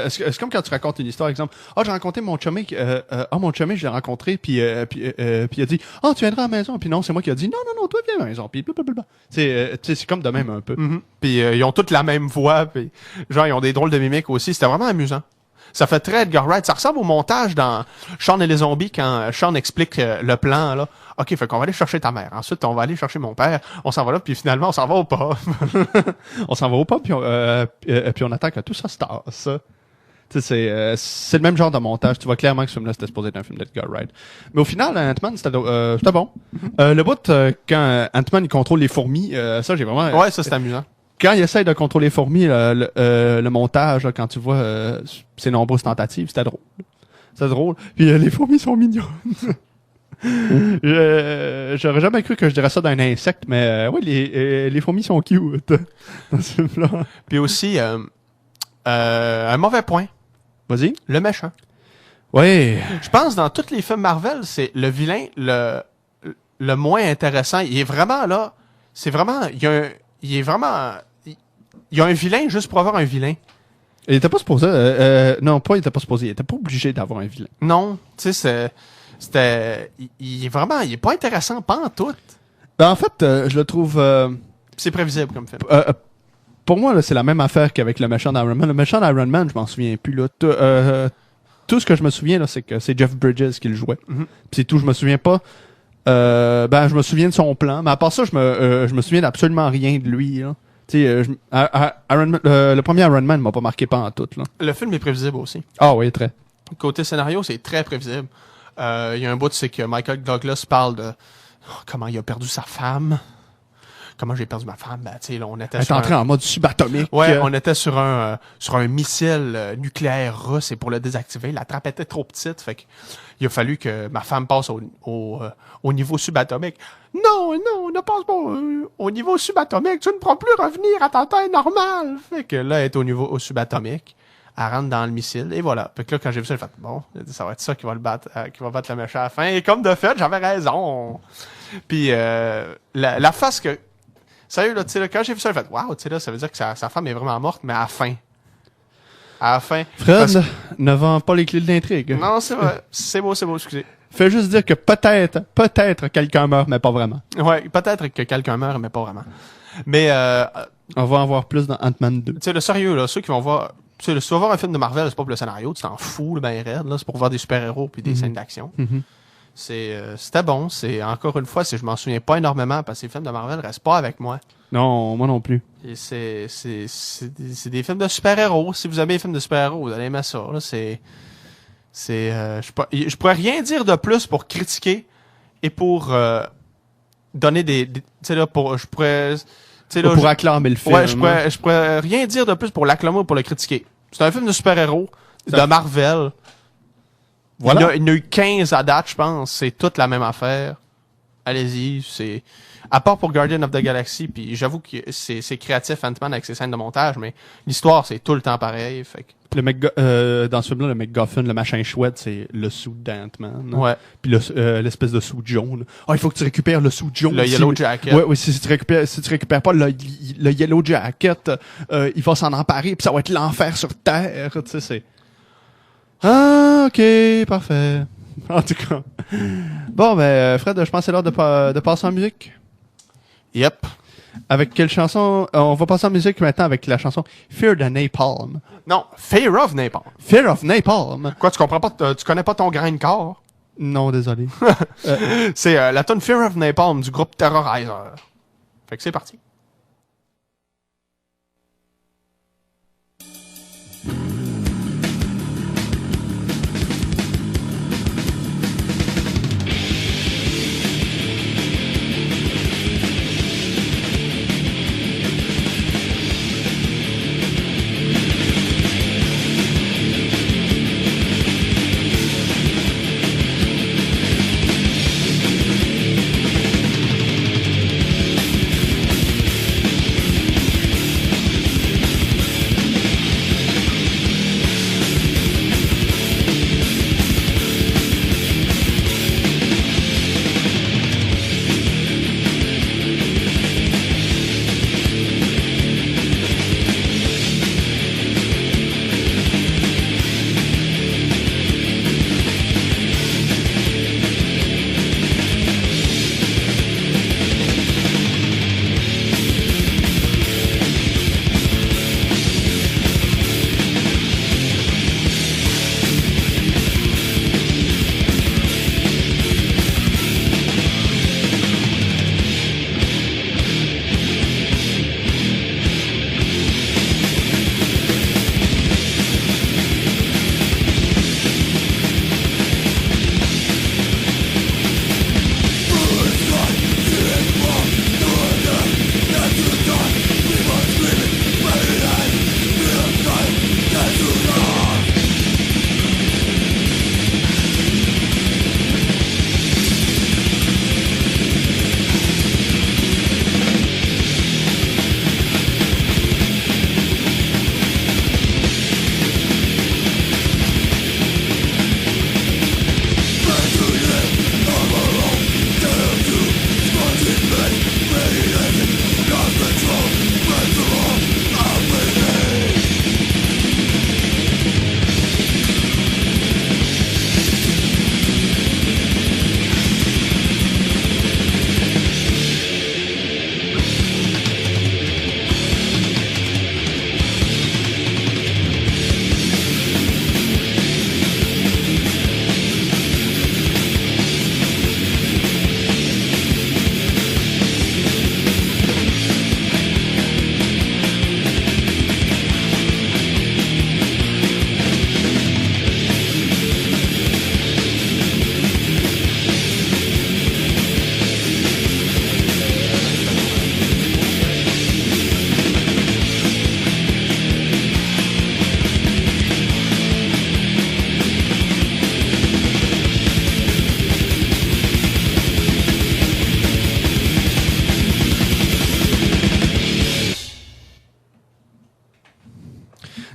c'est comme quand tu racontes une histoire, exemple, j'ai rencontré mon chumé, mon chumé, je l'ai rencontré, puis il a dit, tu viendras à la maison, puis non, c'est moi qui a dit, non, toi viens à la maison, puis blablabla. C'est comme de même un peu. Mm-hmm. Puis ils ont toutes la même voix, puis genre, ils ont des drôles de mimiques aussi, c'était vraiment amusant. Ça fait très Edgar Wright. Ça ressemble au montage dans Shaun et les zombies quand Shaun explique le plan, là. OK, fait qu'on va aller chercher ta mère. Ensuite, on va aller chercher mon père. On s'en va là, puis finalement, on s'en va au pub. On s'en va au pub, puis on attend que tout ça se tasse. Tu sais, c'est le même genre de montage. Tu vois clairement que ce film-là, c'était supposé être un film d'Edgar Wright. Mais au final, Ant-Man, c'était bon. Le bout, quand Ant-Man, il contrôle les fourmis, ça, j'ai vraiment... Ouais, ça, c'est amusant. Quand il essaye de contrôler les fourmis, le montage, là, quand tu vois ses nombreuses tentatives, c'était drôle. C'est drôle. Puis les fourmis sont mignonnes. J'aurais jamais cru que je dirais ça d'un insecte, mais oui, les fourmis sont cute dans ce film-là. Puis aussi, un mauvais point. Vas-y. Le méchant. Oui. Je pense dans tous les films Marvel, c'est le vilain le moins intéressant. Il est vraiment là. C'est vraiment... Il y a un vilain juste pour avoir un vilain. Il était pas supposé... non, pas il était pas supposé. Il était pas obligé d'avoir un vilain. Non, tu sais, il est vraiment... Il est pas intéressant, pas en tout. Ben, en fait, je le trouve... C'est prévisible comme film. Pour moi, là, c'est la même affaire qu'avec le méchant d'Iron Man. Le méchant d'Iron Man, je m'en souviens plus. Là. Tout ce que je me souviens, là, c'est que c'est Jeff Bridges qui le jouait. Mm-hmm. C'est tout. Je me souviens pas... je me souviens de son plan. Mais à part ça, je me souviens d'absolument rien de lui, là. Tu sais, le premier Iron Man m'a pas marqué pas en tout, là. Le film est prévisible aussi. Ah oui, très. Côté scénario, c'est très prévisible. Il y a un bout, c'est que Michael Douglas parle de comment il a perdu sa femme. Comment j'ai perdu ma femme? Ben, tu sais, là, on était sur entré en mode subatomique. Ouais, on était sur un missile nucléaire russe et pour le désactiver, la trappe était trop petite, fait que il a fallu que ma femme passe au niveau subatomique. Non, ne passe pas au niveau subatomique, tu ne pourras plus revenir à ta taille normale. Fait que là, elle est au subatomique. Elle rentre dans le missile, et voilà. Fait que là, quand j'ai vu ça, j'ai fait, bon, ça va être ça qui va battre le méchant à la fin. Et comme de fait, j'avais raison. Puis, la face que, sérieux, là, tu sais, quand j'ai vu ça, j'ai fait, waouh, tu sais, là, ça veut dire que sa femme est vraiment morte, mais à la fin. À la fin. Fred, ne vend pas les clés de l'intrigue. Non, c'est vrai. C'est beau, excusez. Fais juste dire que peut-être quelqu'un meurt, mais pas vraiment. Ouais, peut-être que quelqu'un meurt, mais pas vraiment. Mais, on va en voir plus dans Ant-Man 2. Tu sais, le sérieux, là, ceux qui vont voir, tu sais, si tu vas voir un film de Marvel, c'est pas pour le scénario, tu t'en fous, le ben raide, là, c'est pour voir des super-héros puis des scènes d'action. Mm-hmm. C'était bon. C'est encore une fois, je m'en souviens pas énormément parce que les films de Marvel restent pas avec moi. Non, moi non plus. Et c'est des films de super-héros. Si vous aimez les films de super-héros, vous allez aimer ça. Là, je pourrais rien dire de plus pour critiquer et pour donner tu sais là, je pourrais, tu sais là, Pour acclamer le film. ouais, je pourrais rien dire de plus pour l'acclamer ou pour le critiquer. C'est un film de super-héros de Marvel. Voilà. Il y en a eu 15 à date, je pense. C'est toute la même affaire. Allez-y, à part pour Guardian of the Galaxy, puis j'avoue que c'est créatif Ant-Man avec ses scènes de montage, mais l'histoire c'est tout le temps pareil. Fait que... Dans ce film-là, le MacGuffin, le machin chouette, c'est le suit d'Ant-Man. Ouais. Puis l'espèce de suit jaune. Ah, il faut que tu récupères le suit jaune. Le Yellow Jacket. Ouais, si tu récupères pas le Yellow Jacket, il va s'en emparer, puis ça va être l'enfer sur Terre. Tu sais, c'est... Ah, ok, parfait. En tout cas. Bon, ben, Fred, je pense que c'est l'heure de passer en musique. Yep. Avec quelle chanson? On va passer en musique maintenant avec la chanson Fear the Napalm. Non, Fear of Napalm. Fear of Napalm? Quoi, tu connais pas ton grain de corps? Non, désolé. C'est la tune Fear of Napalm du groupe Terrorizer. Fait que c'est parti.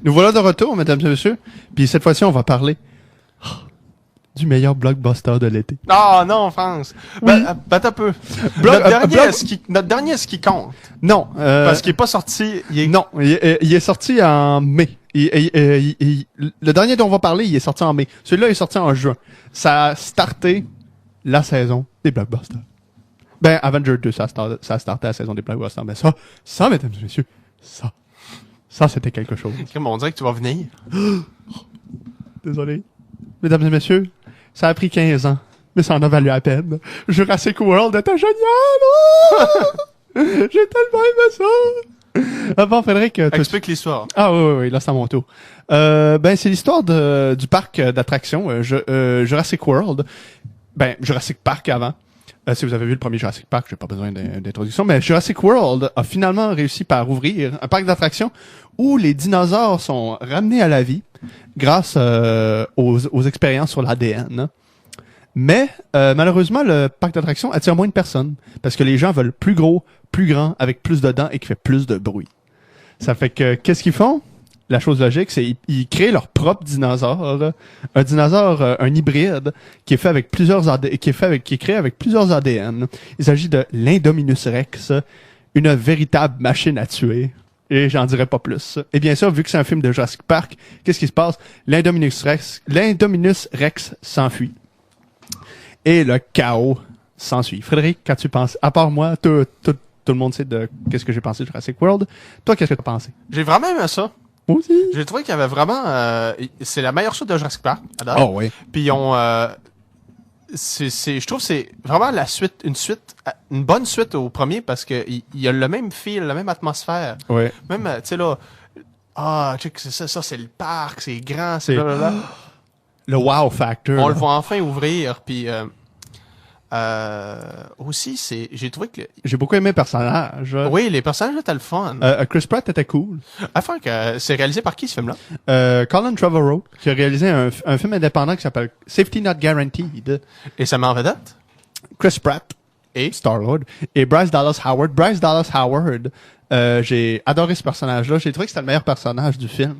Nous voilà de retour, mesdames et messieurs. Puis cette fois-ci, on va parler du meilleur blockbuster de l'été. Ah non, France. Ben, un peu. Notre dernier, est-ce qu'il compte? Non. Parce qu'il est pas sorti. Non, il est sorti en mai. Le dernier dont on va parler, il est sorti en mai. Celui-là est sorti en juin. Ça a starté la saison des blockbusters. Ben, Avenger 2, ça a starté la saison des blockbusters. Mais ça, mesdames et messieurs, ça, c'était quelque chose. On dirait que tu vas venir. Désolé. Mesdames et messieurs, ça a pris 15 ans mais ça en a valu la peine. Jurassic World était génial! Oh! J'ai tellement aimé ça! Ah bon, Frédéric... Explique l'histoire. Ah oui, là c'est à mon tour. Ben c'est l'histoire du parc d'attractions Jurassic World. Ben, Jurassic Park avant. Si vous avez vu le premier Jurassic Park, j'ai pas besoin d'introduction, mais Jurassic World a finalement réussi par ouvrir un parc d'attractions où les dinosaures sont ramenés à la vie grâce aux expériences sur l'ADN. Mais malheureusement, le parc d'attractions attire moins de personnes parce que les gens veulent plus gros, plus grand, avec plus de dents et qui fait plus de bruit. Ça fait que qu'est-ce qu'ils font? La chose logique, c'est ils créent leur propre dinosaure, un dinosaure, un hybride qui est fait avec qui est créé avec plusieurs ADN. Il s'agit de l'Indominus Rex, une véritable machine à tuer. Et j'en dirai pas plus. Et bien sûr, vu que c'est un film de Jurassic Park, qu'est-ce qui se passe? L'Indominus Rex s'enfuit. Et le chaos s'ensuit. Frédéric, quand tu penses, à part moi, tout le monde sait de qu'est-ce que j'ai pensé de Jurassic World. Toi, qu'est-ce que tu as pensé? J'ai vraiment aimé ça. Moi aussi. J'ai trouvé qu'il y avait vraiment... c'est la meilleure suite de Jurassic Park, à date. Oh oui. Puis ils ont... je trouve que c'est vraiment une bonne suite au premier parce que il y a le même feel, la même atmosphère. Ouais. Même, tu sais là... check, c'est ça, c'est le parc, c'est grand, c'est blablabla. Le wow factor. On le voit enfin ouvrir, puis... aussi, j'ai trouvé que... J'ai beaucoup aimé le personnage. Oui, les personnages étaient le fun. Chris Pratt était cool. Enfin, que c'est réalisé par qui, ce film-là? Colin Trevorrow, qui a réalisé un film indépendant qui s'appelle Safety Not Guaranteed. Et ça met en vedette? Chris Pratt. Et? Star-Lord. Et Bryce Dallas Howard. Bryce Dallas Howard, j'ai adoré ce personnage-là. J'ai trouvé que c'était le meilleur personnage du film.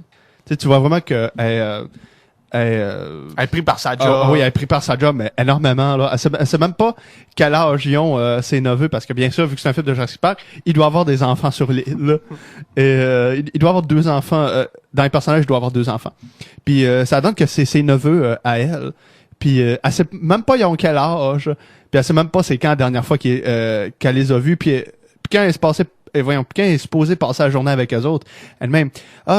Tu vois vraiment que... elle est prise par sa job. Oui, elle est prise par sa job, mais énormément, là. Elle sait même pas quel âge ils ont, ses neveux, parce que bien sûr, vu que c'est un film de Jurassic Park, il doit avoir des enfants sur l'île. Et, il doit avoir 2 enfants, dans les personnages, il doit avoir 2 enfants. Puis, ça donne que c'est ses neveux, à elle. Puis, elle sait même pas ils ont quel âge. Puis, elle sait même pas c'est quand la dernière fois qu'elle les a vus. Puis quand elle se passait quand elle est supposée passer la journée avec eux autres, elle-même,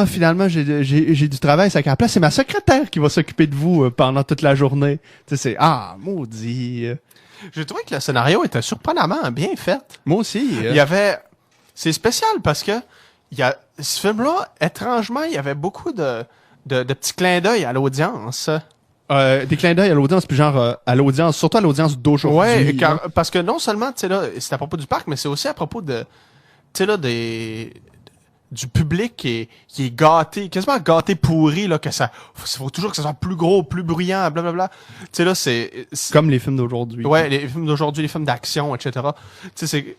finalement, j'ai du travail, c'est qu'à la place, c'est ma secrétaire qui va s'occuper de vous pendant toute la journée. Tu sais, maudit. J'ai trouvé que le scénario était surprenamment bien fait. Moi aussi. Il y avait... C'est spécial parce que ce film-là, étrangement, il y avait beaucoup de petits clins d'œil à l'audience. Des clins d'œil à l'audience, puis genre à l'audience, surtout à l'audience d'aujourd'hui. Ouais, parce que non seulement, tu sais là, c'est à propos du parc, mais c'est aussi à propos de... Tu sais là, du public qui est gâté, quasiment gâté pourri, là, que ça, faut toujours que ça soit plus gros, plus bruyant, blablabla. Tu sais là, c'est... Comme les films d'aujourd'hui. Ouais, les films d'aujourd'hui, les films d'action, etc. Tu sais,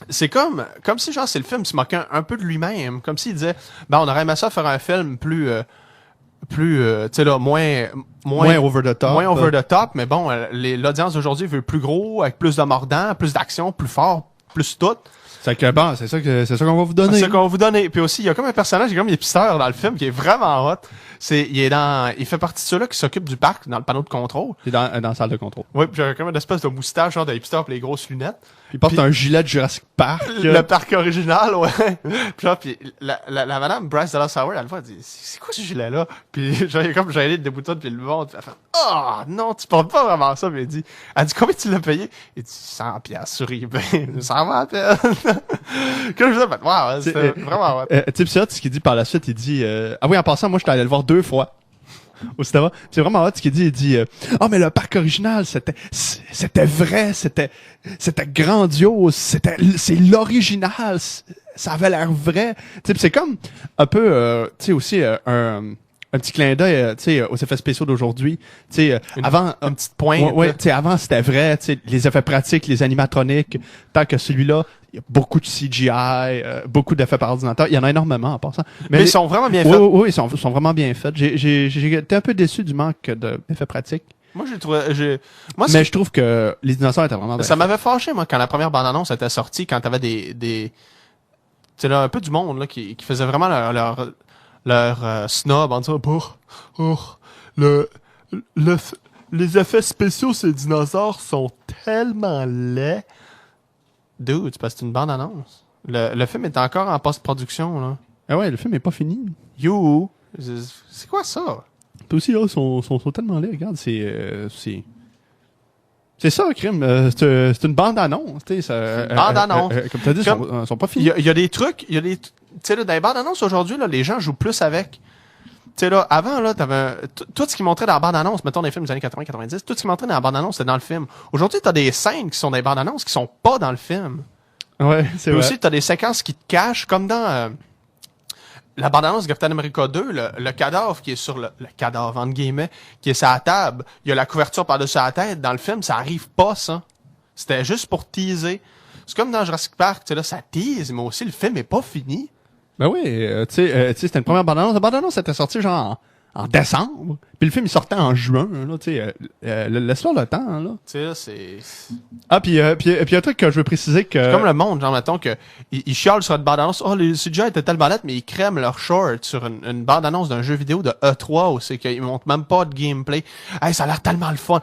c'est comme si, genre, c'est le film se moquait un peu de lui-même. Comme s'il disait, on aurait aimé ça faire un film plus, tu sais là, moins over the top. Moins over the top, mais bon, l'audience d'aujourd'hui veut plus gros, avec plus de mordant, plus d'action, plus fort, plus tout. C'est que c'est ça qu'on va vous donner. C'est ça qu'on va vous donner. Puis aussi, il y a comme un personnage, il y a comme l'épisteur dans le film qui est vraiment hot. Il fait partie de ceux-là qui s'occupent du parc dans le panneau de contrôle. Il est dans la salle de contrôle. Oui, puis il y a comme une espèce de moustache, genre de hipster pis les grosses lunettes. Il porte un gilet de Jurassic Park. Le parc original, ouais. Puis la madame Bryce Dallas Howard, elle voit, elle dit, c'est quoi ce gilet-là? Puis genre, il y a comme gêné des boutons puis le ventre. Puis elle fait, non, tu portes pas vraiment ça. Puis elle dit, combien tu l'as payé? Il dit, 100 piastres sur eBay. Ça va à peine. Comme je disais, wow, c'était vraiment hot. Type ça, ce qu'il dit par la suite, il dit, en passant, moi, je suis allé le voir 2 fois. Au cinéma. C'est vraiment hot ce qu'il dit. Il dit, mais le parc original, c'était vrai, c'était grandiose, c'est l'original, ça avait l'air vrai. Tu sais, c'est comme un peu, tu sais, aussi un petit clin d'œil, tu sais, aux effets spéciaux d'aujourd'hui. Tu sais, avant, une petite pointe. Ouais, tu sais, avant c'était vrai, tu sais, les effets pratiques, les animatroniques. Tant que celui-là, il y a beaucoup de CGI, beaucoup d'effets par ordinateur. Il y en a énormément en passant. Mais ils sont vraiment bien faits. Oui, ils sont vraiment bien faits. J'ai été un peu déçu du manque d'effets pratiques. Moi, j'ai trouvé, mais je trouve que les dinosaures étaient vraiment bien ça m'avait fâché, moi, quand la première bande-annonce était sortie, quand t'avais des, tu sais, là, un peu du monde, là, qui faisait vraiment leur snob en disant, les effets spéciaux ces dinosaures sont tellement laids. Dude, c'est parce que c'est une bande-annonce. Le film est encore en post-production, là. Ah ouais, le film est pas fini. You! C'est quoi ça? Puis aussi, là, ils sont tellement laids. Regarde, c'est... C'est ça, crime. C'est une bande-annonce, tu sais. Une bande-annonce. Comme t'as dit, Comme- sont pas Il finis. y a des trucs, il y a des, tu sais, là, dans les bandes annonces aujourd'hui, là, les gens jouent plus avec. Tu sais, là, avant, là, tout ce qui montrait dans la bande-annonce, mettons, des films des années 80-90, tout ce qui montrait dans la bande-annonce, c'était dans le film. Aujourd'hui, t'as des scènes qui sont dans les bandes-annonces qui sont pas dans le film. Ouais, c'est Puis vrai. aussi, t'as des séquences qui te cachent, comme dans la bande-annonce de Captain America 2, le cadavre qui est sur le cadavre, entre guillemets, qui est sur la table. Il y a la couverture par-dessus la tête. Dans le film, ça arrive pas, ça. C'était juste pour teaser. C'est comme dans Jurassic Park, tu sais, là, ça tease, mais aussi, le film est pas fini. Ben oui, tu sais, c'était une première bande-annonce. La bande-annonce était sortie genre en décembre. Puis le film, il sortait en juin, là, tu sais. Laisse-leur le temps, là. Tu sais, là, c'est Ah, puis un truc que je veux préciser que... comme le monde, genre, mettons que ils chialent sur une bande-annonce. Oh, les CGI étaient tellement bêtes, mais ils crèment leur short sur une bande-annonce d'un jeu vidéo de E3 où c'est qu'ils montrent même pas de gameplay. Hey, ça a l'air tellement le fun.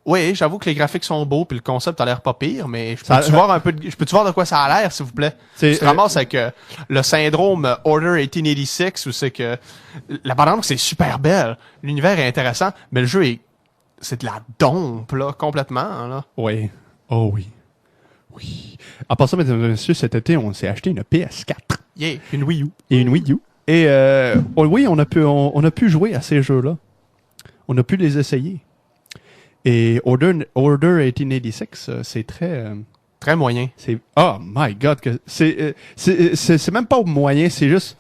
Oui, j'avoue que les graphiques sont beaux puis le concept a l'air pas pire, mais je peux-tu voir un peu je peux-tu voir de quoi ça a l'air, s'il vous plaît? C'est- Tu te ramasses avec le syndrome Order 1886 où c'est que la bande-annonce c'est super belle, l'univers est intéressant, mais le jeu c'est de la dompe, là, complètement, là. Oui. Oh oui. Oui. En passant, mesdames et messieurs, cet été, on s'est acheté une PS4 Yeah, une Wii U. et une Wii U. Et oui, on a pu jouer à ces jeux-là. On a pu les essayer. Et Order 1886, c'est très... Très moyen. c'est oh my god, que c'est même pas moyen, c'est juste...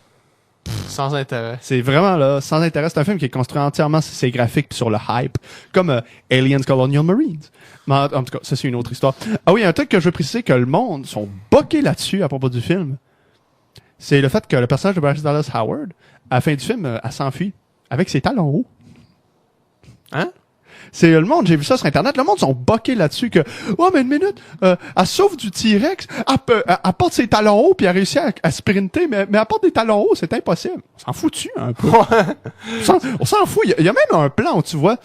Sans intérêt. C'est vraiment là, sans intérêt. C'est un film qui est construit entièrement sur ses graphiques puis sur le hype, comme Aliens Colonial Marines. Mais en tout cas, ça c'est une autre histoire. Ah oui, un truc que je veux préciser que le monde sont boqués là-dessus à propos du film, c'est le fait que le personnage de Bryce Dallas Howard, à la fin du film, elle s'enfuit avec ses talons hauts. Hein? C'est le monde, j'ai vu ça sur Internet, le monde sont boqués là-dessus que, oh, mais une minute, elle sauve du T-Rex, elle porte ses talons hauts puis elle réussit à sprinter, mais elle porte des talons hauts, c'est impossible. On s'en fout-tu un peu? On s'en fout. Il y a même un plan où tu vois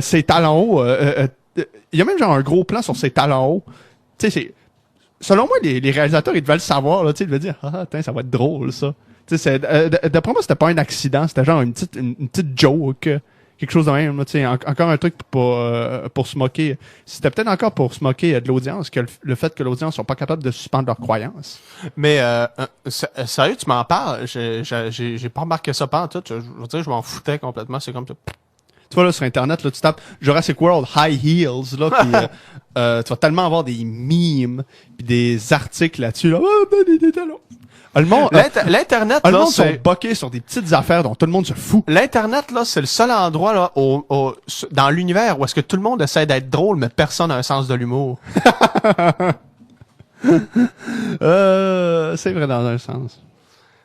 ses talons hauts, il y a même genre un gros plan sur ses talons hauts. Tu sais, c'est, selon moi, les réalisateurs, ils devaient le savoir, là, tu sais, ils devaient dire, attends, ça va être drôle, ça. Tu sais, d'après moi, c'était pas un accident, c'était genre une petite joke. Quelque chose de même, tu sais, encore un truc pour se moquer. C'était peut-être encore pour se moquer de l'audience, que le fait que l'audience sont pas capables de suspendre leurs croyances. Mais sérieux, tu m'en parles? J'ai pas remarqué ça pas en tout. Je veux dire, je m'en foutais complètement. C'est comme ça. Tu vois, là, sur Internet, là, tu tapes Jurassic World High Heels, là, puis tu vas tellement avoir des memes puis des articles là-dessus, là. Oh, ben, des talons. Le monde, L'Internet, le là, monde sont c'est... boqués sur des petites affaires dont tout le monde se fout. L'Internet, là, c'est le seul endroit, là, dans l'univers où est-ce que tout le monde essaie d'être drôle, mais personne n'a un sens de l'humour. C'est vrai dans un sens.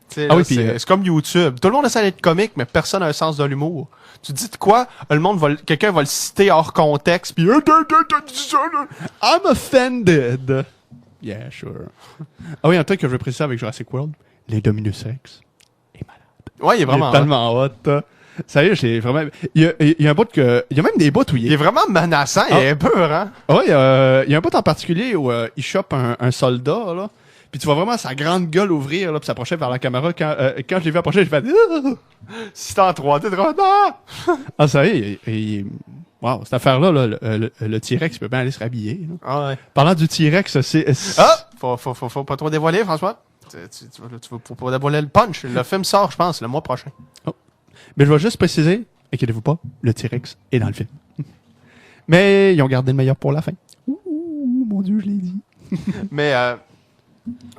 T'sais, Ah là, oui, puis, c'est comme YouTube. Tout le monde essaie d'être comique, mais personne n'a un sens de l'humour. Tu dis de quoi? Quelqu'un va le citer hors contexte, puis I'm offended. Yeah, sure. Ah oui, un truc que je veux préciser avec Jurassic World, les Dominus Rex est malade. ouais, il est vraiment... Il est tellement hot. Sérieux, j'ai vraiment... Il y a un bout que... Il y a même des bouts où Il est vraiment menaçant, il est peur, hein? Ouais, il y a un bout en particulier où il chope un soldat, là. Puis tu vois vraiment sa grande gueule ouvrir, là, puis s'approcher vers la caméra. Quand je l'ai vu approcher, j'ai fait... Si t'es en 3D, t'es vraiment... Ah! Ah, sérieux, wow, cette affaire-là, là, le T-Rex peut bien aller se rhabiller. Là. Ah ouais. Parlant du T-Rex, c'est... Ah! Faut pas trop dévoiler, François. Faut pas dévoiler le punch. Le film sort, je pense, le mois prochain. Mais je vais juste préciser, inquiétez-vous pas, le T-Rex est dans le film. Mais ils ont gardé le meilleur pour la fin. Ouh, mon Dieu, je l'ai dit. Mais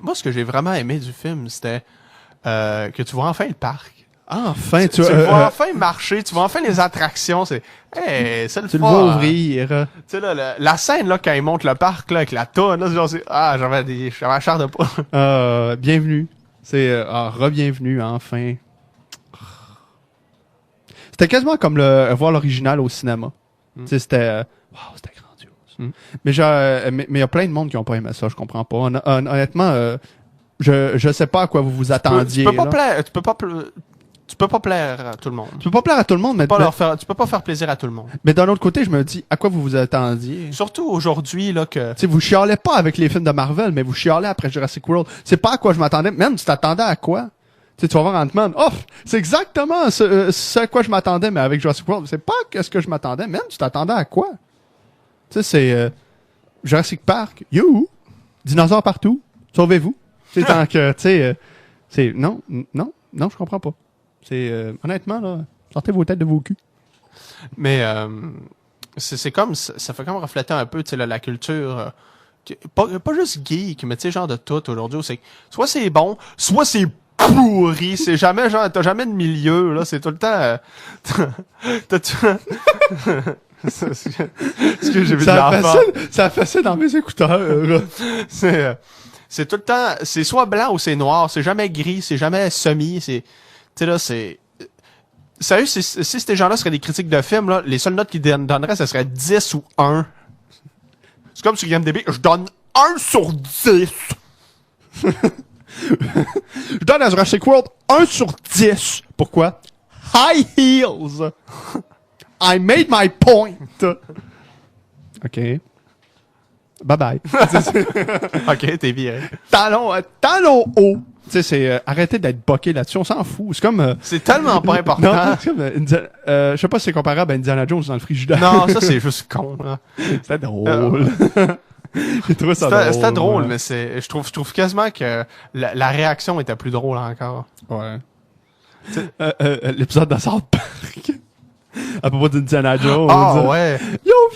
moi, ce que j'ai vraiment aimé du film, c'était que tu vois enfin le parc. Enfin, Tu le vois enfin marcher, tu vois enfin les attractions. C'est le tu le fun. vois ouvrir. Tu sais, là, la scène, là, quand ils montent le parc, là, avec la tonne, là, genre, j'avais la chair de poule. Bienvenue. C'est re-bienvenue, enfin. C'était quasiment comme voir l'original au cinéma. Tu sais, c'était c'était grandiose. Mais il y a plein de monde qui ont pas aimé ça, je comprends pas. Honnêtement, je sais pas à quoi vous vous attendiez. Tu peux pas plaire à tout le monde. Tu peux pas plaire à tout le monde, mais Tu peux pas faire plaisir à tout le monde. mais d'un autre côté, je me dis à quoi vous vous attendiez. Surtout aujourd'hui, là, que... Tu sais, vous chialez pas avec les films de Marvel, mais vous chialez après Jurassic World. C'est pas à quoi je m'attendais. Même, tu t'attendais à quoi? Tu sais, tu vas voir Ant-Man. Oh, c'est exactement ce à quoi je m'attendais, mais avec Jurassic World, c'est pas ce que je m'attendais. Même, tu t'attendais à quoi? sais, c'est Jurassic Park, youhou! Dinosaures partout, sauvez-vous. C'est tant que, tu sais, c'est... Non, je comprends pas. C'est, honnêtement, là, sortez vos têtes de vos culs. Mais c'est comme... Ça fait comme refléter un peu, tu sais, la culture... pas juste geek, mais tu sais, genre de tout aujourd'hui. C'est soit c'est bon, soit c'est pourri. C'est jamais, genre, t'as jamais de milieu, là. C'est tout le temps... ce que j'ai vu de l'enfant. Ça fait ça dans mes écouteurs. C'est tout le temps, c'est soit blanc ou c'est noir, c'est jamais gris, c'est jamais semi, tu sais là, c'est, sérieux, si ces gens-là seraient des critiques de films, là, les seules notes qu'ils donneraient, ça serait 10 ou 1. C'est comme sur IMDb, je donne 1 sur 10. Je donne à Jurassic World 1 sur 10. Pourquoi? High heels. I made my point. OK. Bye-bye. OK, t'es viré. Talon haut. Tu sais, c'est arrêtez d'être boqué là-dessus, on s'en fout. C'est comme... c'est tellement pas important. Non, c'est comme... je sais pas si c'est comparable à Indiana Jones dans le frigidaire. Non, ça c'est juste con, là. C'était drôle. J'ai trouvé ça drôle. C'était drôle, mais je trouve quasiment que la réaction était plus drôle encore. Ouais. L'épisode de South Park. À propos d'Indiana Jones. Ah ouais. Ils ont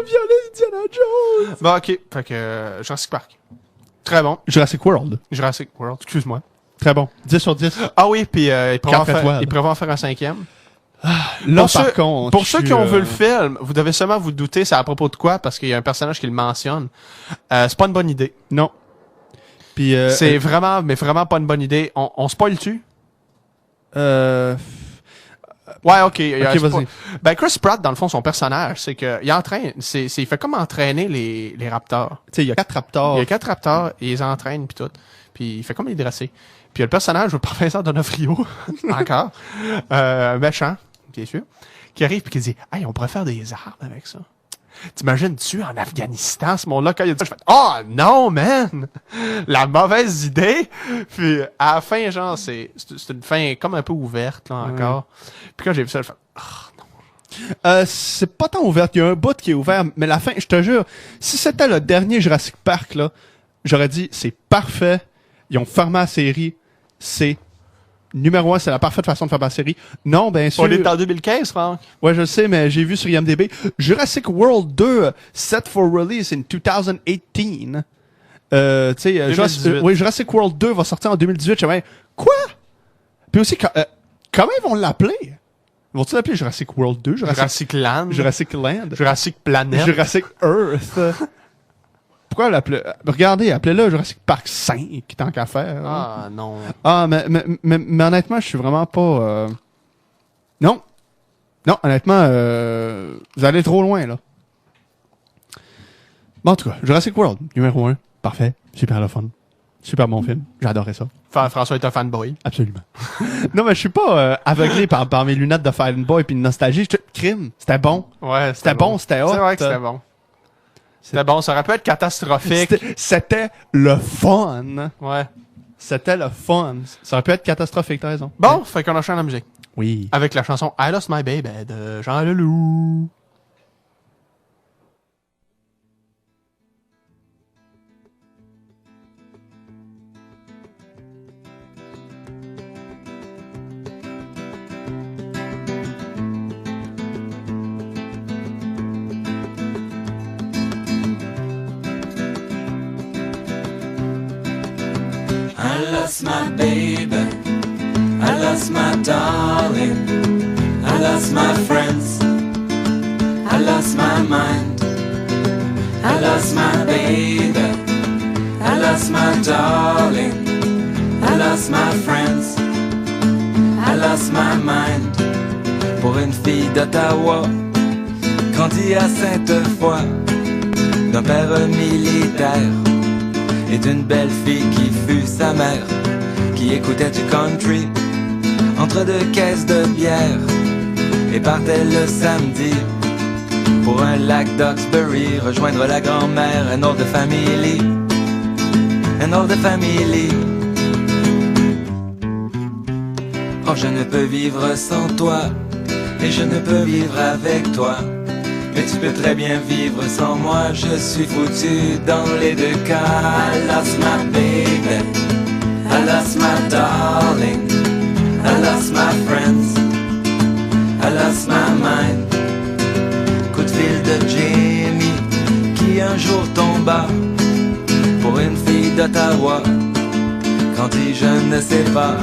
violé Indiana Jones. Bon, ok. Fait que Jurassic Park. Très bon. Jurassic World. Jurassic World, excuse-moi. Très bon. 10 sur 10. Ah oui, puis il prévoit en faire un 5e. Là, par contre... Pour ceux qui ont vu le film, vous devez seulement vous douter c'est à propos de quoi, parce qu'il y a un personnage qui le mentionne. C'est pas une bonne idée. Non. Puis c'est vraiment pas une bonne idée. On spoil-tu? Ouais, ok. Vas-y. Ben, Chris Pratt, dans le fond, son personnage, c'est que il fait comme entraîner les raptors. Tu sais, il y a 4 raptors. Il y a 4 raptors, et ils les entraînent pis tout. Puis il fait comme les dresser. Puis il y a le personnage, le professeur Donofrio, encore, méchant, bien sûr, qui arrive pis qui dit, hey, on pourrait faire des armes avec ça. T'imagines-tu en Afghanistan, ce monde-là, quand il a dit ça, je fais, oh non, man! La mauvaise idée! Puis à la fin, genre, c'est une fin comme un peu ouverte, là, encore. Puis quand j'ai vu ça, je fais, oh non. C'est pas tant ouvert. Il y a un bout qui est ouvert, mais la fin, je te jure, si c'était le dernier Jurassic Park, là, j'aurais dit, c'est parfait. Ils ont fermé la série. C'est numéro 1, c'est la parfaite façon de faire ma série. Non, bien sûr. On est en 2015, Franck. Ouais, je le sais, mais j'ai vu sur IMDb. Jurassic World 2, set for release in 2018. Tu sais, Jurassic World 2 va sortir en 2018. Je sais, quoi? Puis aussi, comment ils vont l'appeler? Vont-ils l'appeler Jurassic World 2? Jurassic Land. Jurassic Land. Jurassic Planet. Jurassic Earth. Pourquoi l'appeler? Regardez, appelez-le Jurassic Park 5, tant qu'à faire. Ah, non. Ah, mais honnêtement, je suis vraiment pas... Non. Non, honnêtement, vous allez trop loin, là. Bon, en tout cas, Jurassic World, numéro 1. Parfait. Super le fun. Super bon film. J'adorais ça. François est un fanboy. Absolument. Non, mais je suis pas aveuglé par mes lunettes de fanboy puis de nostalgie. Crime. C'était bon. Ouais, c'était bon. C'était hot. C'est vrai que c'était bon. C'était bon, ça aurait pu être catastrophique. C'était le fun. Ouais. C'était le fun. Ça aurait pu être catastrophique, t'as raison. Bon, ouais. Fait qu'on enchaîne la musique. Oui. Avec la chanson I Lost My Baby de Jean Leloup. I lost my baby, I lost my darling, I lost my friends, I lost my mind, I lost my baby, I lost my darling, I lost my friends, I lost my mind. Pour une fille d'Ottawa, grandie à Sainte-Foy, d'un père militaire et d'une belle fille qui fut sa mère, qui écoutait du country entre deux caisses de bière et partait le samedi pour un lac d'Oxbury, rejoindre la grand-mère, an old family, an old family. Oh, je ne peux vivre sans toi, et je ne peux vivre avec toi. Mais tu peux très bien vivre sans moi, je suis foutu dans les deux cas. I lost my baby, I lost my darling, I lost my friends, I lost my mind. Coup de fil de Jamie qui un jour tomba pour une fille d'Ottawa. Quand dit je ne sais pas,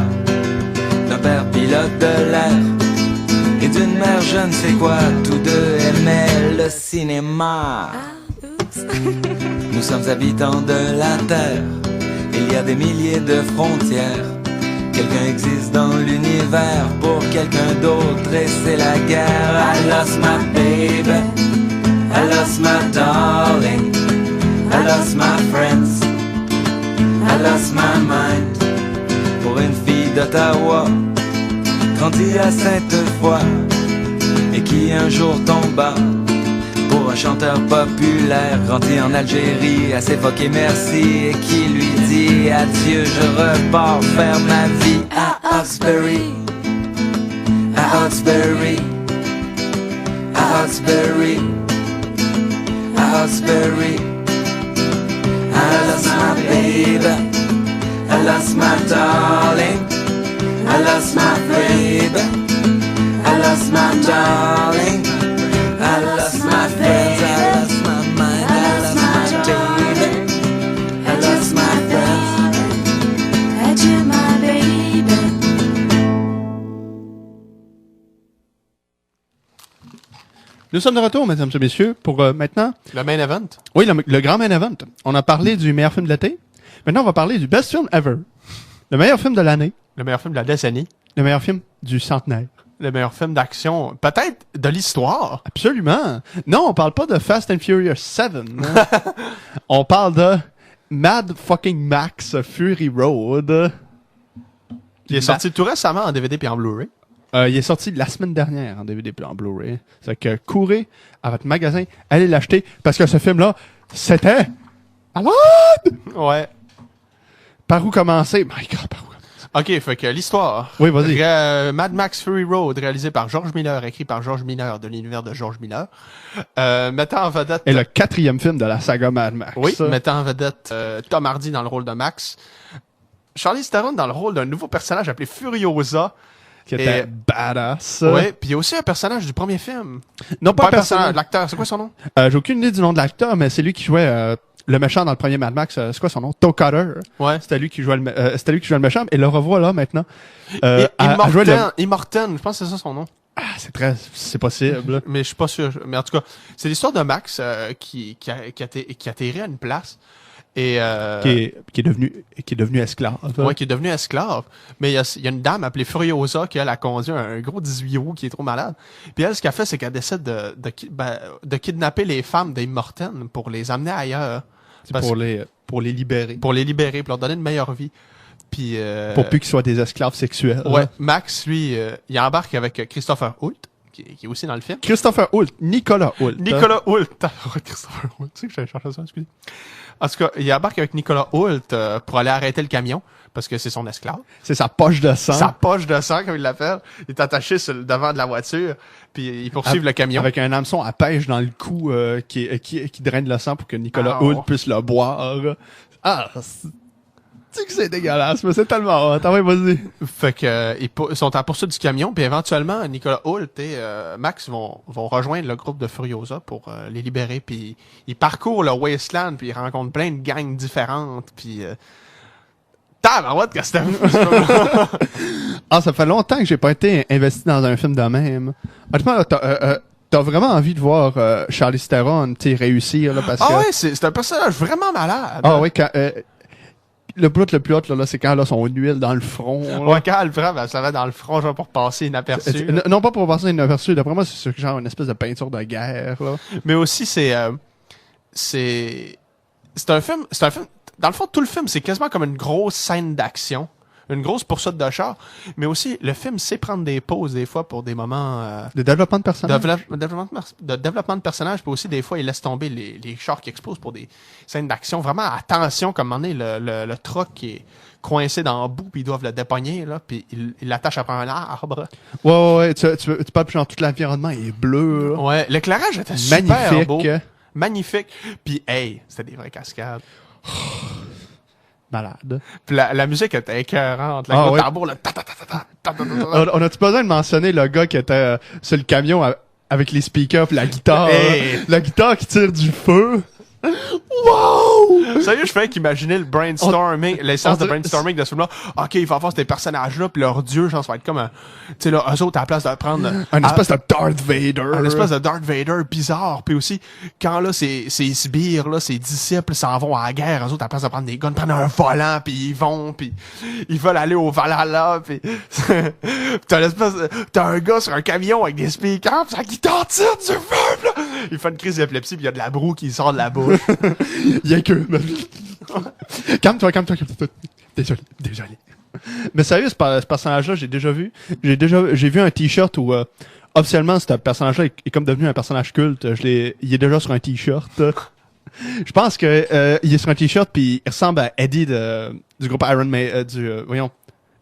d'un père pilote de l'air et d'une mère je ne sais quoi, tous deux aimaient le cinéma. Nous sommes habitants de la terre, il y a des milliers de frontières. Quelqu'un existe dans l'univers pour quelqu'un d'autre et c'est la guerre. I lost my baby, I lost my darling, I lost my friends, I lost my mind. Pour une fille d'Ottawa, grandie à Sainte-Foy et qui un jour tomba pour un chanteur populaire, grandi en Algérie, à s'évoquer merci et qui lui dit adieu, je repars faire ma vie à Hawkesbury, à Hawkesbury, à Hawkesbury, à Hawkesbury. I lost my baby, I lost my darling, I lost my baby, I lost my darling, I lost my friends, I lost my mind, I lost my baby, I lost my friends. Adieu my baby. Nous sommes de retour, mesdames et messieurs, pour maintenant... Le main event. Oui, le grand main event. On a parlé du meilleur film de l'été. Maintenant, on va parler du best film ever. Le meilleur film de l'année. Le meilleur film de la décennie. Le meilleur film du centenaire. Le meilleur film d'action, peut-être de l'histoire. Absolument. Non, on parle pas de Fast and Furious 7. hein. On parle de Mad fucking Max Fury Road. Il est sorti tout récemment en DVD puis en Blu-ray. Il est sorti la semaine dernière en DVD puis en Blu-ray. C'est que courez à votre magasin, allez l'acheter, parce que ce film-là, c'était malade! Ouais. Par où commencer? My God, par où commencer? OK, fait que l'histoire. Oui, vas-y. Mad Max Fury Road, réalisé par George Miller, écrit par George Miller, de l'univers de George Miller. Mettant en vedette... Et le 4e film de la saga Mad Max. Oui, mettant en vedette Tom Hardy dans le rôle de Max. Charlize Theron dans le rôle d'un nouveau personnage appelé Furiosa. Qui était Et- badass. Oui, puis il y a aussi un personnage du premier film. Non, pas Pas un personnage. l'acteur, c'est quoi son nom? J'ai aucune idée du nom de l'acteur, mais c'est lui qui jouait le méchant dans le premier Mad Max. C'est quoi son nom? Toe Cutter. Ouais. C'était lui qui jouait le méchant. Et le revoit là maintenant. À jouer Immorten, je pense que c'est ça son nom. c'est possible. Mais je suis pas sûr. Mais en tout cas, c'est l'histoire de Max qui atterrit à une place. Et qui est devenu esclave. ouais, qui est devenu esclave. Mais il y a une dame appelée Furiosa qui, elle, a conduit un gros 18 roues qui est trop malade. Puis elle, ce qu'elle fait, c'est qu'elle décide de kidnapper les femmes des Immorten pour les amener ailleurs. Parce- pour les libérer. pour les libérer, pour leur donner une meilleure vie. Puis Pour plus qu'ils soient des esclaves sexuels. ouais, Max, lui, il embarque avec Christopher Hoult, qui est aussi dans le film. Christopher Hoult. Nicolas Hoult. Nicolas Hoult. Christopher Hoult. Tu sais que j'allais chercher ça, excusez. En tout cas, il embarque avec Nicolas Hoult pour aller arrêter le camion, parce que c'est son esclave. C'est sa poche de sang. Sa poche de sang, comme il l'appelle. Il est attaché sur le devant de la voiture, puis ils poursuivent le camion. Avec un hameçon à pêche dans le cou qui draine le sang pour que Nicolas Ah, Hoult ouais. puisse le boire. Ah, tu sais que c'est dégueulasse, mais c'est tellement hot. Ah ouais, vas-y. Fait que ils sont en poursuite du camion, puis éventuellement Nicolas Hoult et Max vont rejoindre le groupe de Furiosa pour les libérer, puis ils parcourent le Wasteland, puis ils rencontrent plein de gangs différentes, puis tabarouette que c'était fou, ce film-là. Ah, ça fait longtemps que j'ai pas été investi dans un film de même. Honnêtement, là, t'as vraiment envie de voir Charlize Theron, tu sais, réussir, là, parce que... Ah ouais, c'est un personnage vraiment malade. Ah oui, quand... le bout le plus hot, là, c'est quand elle a son huile dans le front. là. Ouais, quand elle prend, elle se met dans le front, genre pour passer inaperçu. Non, pas pour passer inaperçu. D'après moi, c'est genre une espèce de peinture de guerre, là. Mais aussi, c'est un film, dans le fond, tout le film, c'est quasiment comme une grosse scène d'action. une grosse poursuite de char, mais aussi le film sait prendre des pauses des fois pour des moments De développement de personnage. de développement de personnages, puis aussi des fois il laisse tomber les chars qui explosent pour des scènes d'action. Vraiment attention, comme on est le truck qui est coincé dans le bout, puis ils doivent le dépogner, là, puis il l'attache après un arbre. Ouais. Tu parles plus genre tout l'environnement est bleu. Là. Ouais, l'éclairage était super Magnifique. beau. Magnifique. Puis, hey, c'était des vraies cascades. Malade. Puis la musique était écœurante. Le Ah, gros ouais. tambour, le ta-ta-ta-ta-ta. On a-tu besoin de mentionner le gars qui était sur le camion avec les speakers pis la guitare? Hey. La guitare qui tire du feu. Wow! Sérieux, je fais qu'imaginer le brainstorming, l'essence de dirait- brainstorming de ce film-là. OK, il va avoir ces personnages-là, puis leur dieu, genre, ça va être comme un... Tu sais, là, eux autres, à la place de prendre... Un espèce de Darth Vader. Un espèce de Darth Vader bizarre. Puis aussi, quand là, ces sbires, là, ces disciples s'en vont à la guerre, eux autres, à la place de prendre des guns, prennent un volant, puis ils vont, puis ils veulent aller au Valhalla, puis t'as un gars sur un camion avec des speakers, pis sa guitare tire du feu, là. Il fait une crise d'épilepsie, puis il y a de la broue qui sort de la bouche. Il y a que... Calme-toi. Désolé. Mais sérieux, ce personnage-là, j'ai déjà vu. J'ai vu un t-shirt où, officiellement, ce personnage-là est comme devenu un personnage culte. Il est déjà sur un t-shirt. Je pense que, il est sur un t-shirt puis il ressemble à Eddie du groupe Iron Maiden, voyons,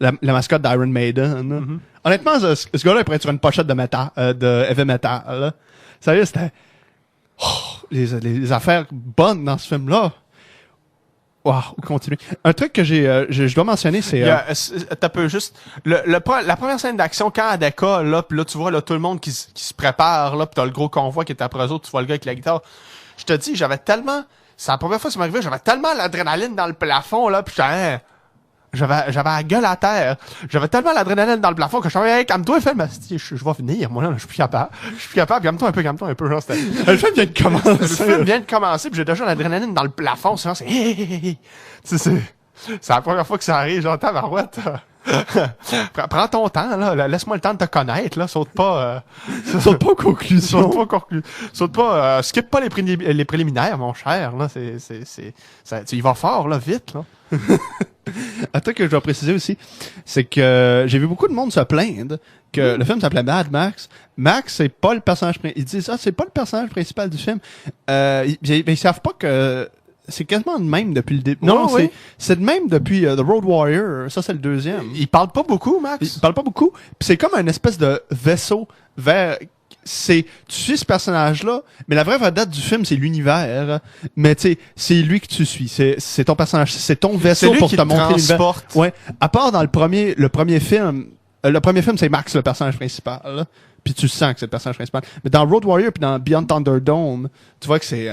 la mascotte d'Iron Maiden. Honnêtement, ce gars-là, il pourrait être sur une pochette de métal, de heavy metal, là. Sérieux, c'était, les affaires bonnes dans ce film-là. Wow, continue. Un truc que je dois mentionner, c'est... T'as peu juste... la première scène d'action, quand elle décolle, là, pis là, tu vois là, tout le monde qui se prépare, là, pis t'as le gros convoi qui est après eux autres, tu vois le gars avec la guitare. Je te dis, j'avais tellement... C'est la première fois que ça m'arrivait, j'avais tellement l'adrénaline dans le plafond, là, pis j'avais la gueule à terre. J'avais tellement l'adrénaline dans le plafond que je savais, hey, calme-toi, film, je vais venir, moi, là, je suis plus capable. Calme-toi un peu, genre, c'était... Le film vient de commencer. Le film vient de commencer, puis j'ai déjà l'adrénaline dans le plafond, sinon c'est... C'est la première fois que ça arrive, genre, tabarouette. Prends ton temps, là. Laisse-moi le temps de te connaître, là. Saute pas... Saute pas aux conclusions. Saute pas... skip pas les préliminaires, mon cher, là. Tu y vas fort, là, vite, là. Un truc que je dois préciser aussi, c'est que j'ai vu beaucoup de monde se plaindre que le film s'appelait Mad Max. Max, c'est pas le personnage principal. Ils disent, c'est pas le personnage principal du film. Ils savent pas que c'est quasiment le même depuis le début. Non, oui. c'est le même depuis The Road Warrior. Ça, c'est le deuxième. Il parle pas beaucoup, Max. Il parle pas beaucoup. Puis c'est comme un espèce de vaisseau vers... tu suis ce personnage-là, mais la vraie vedette du film, c'est l'univers. Mais tu sais, c'est lui que tu suis. C'est ton personnage. C'est ton vaisseau pour te montrer l'univers. transporte. Ouais. À part dans le premier film, c'est Max, le personnage principal. Là. Puis tu sens que c'est le personnage principal. Mais dans Road Warrior puis dans Beyond Thunderdome, tu vois que c'est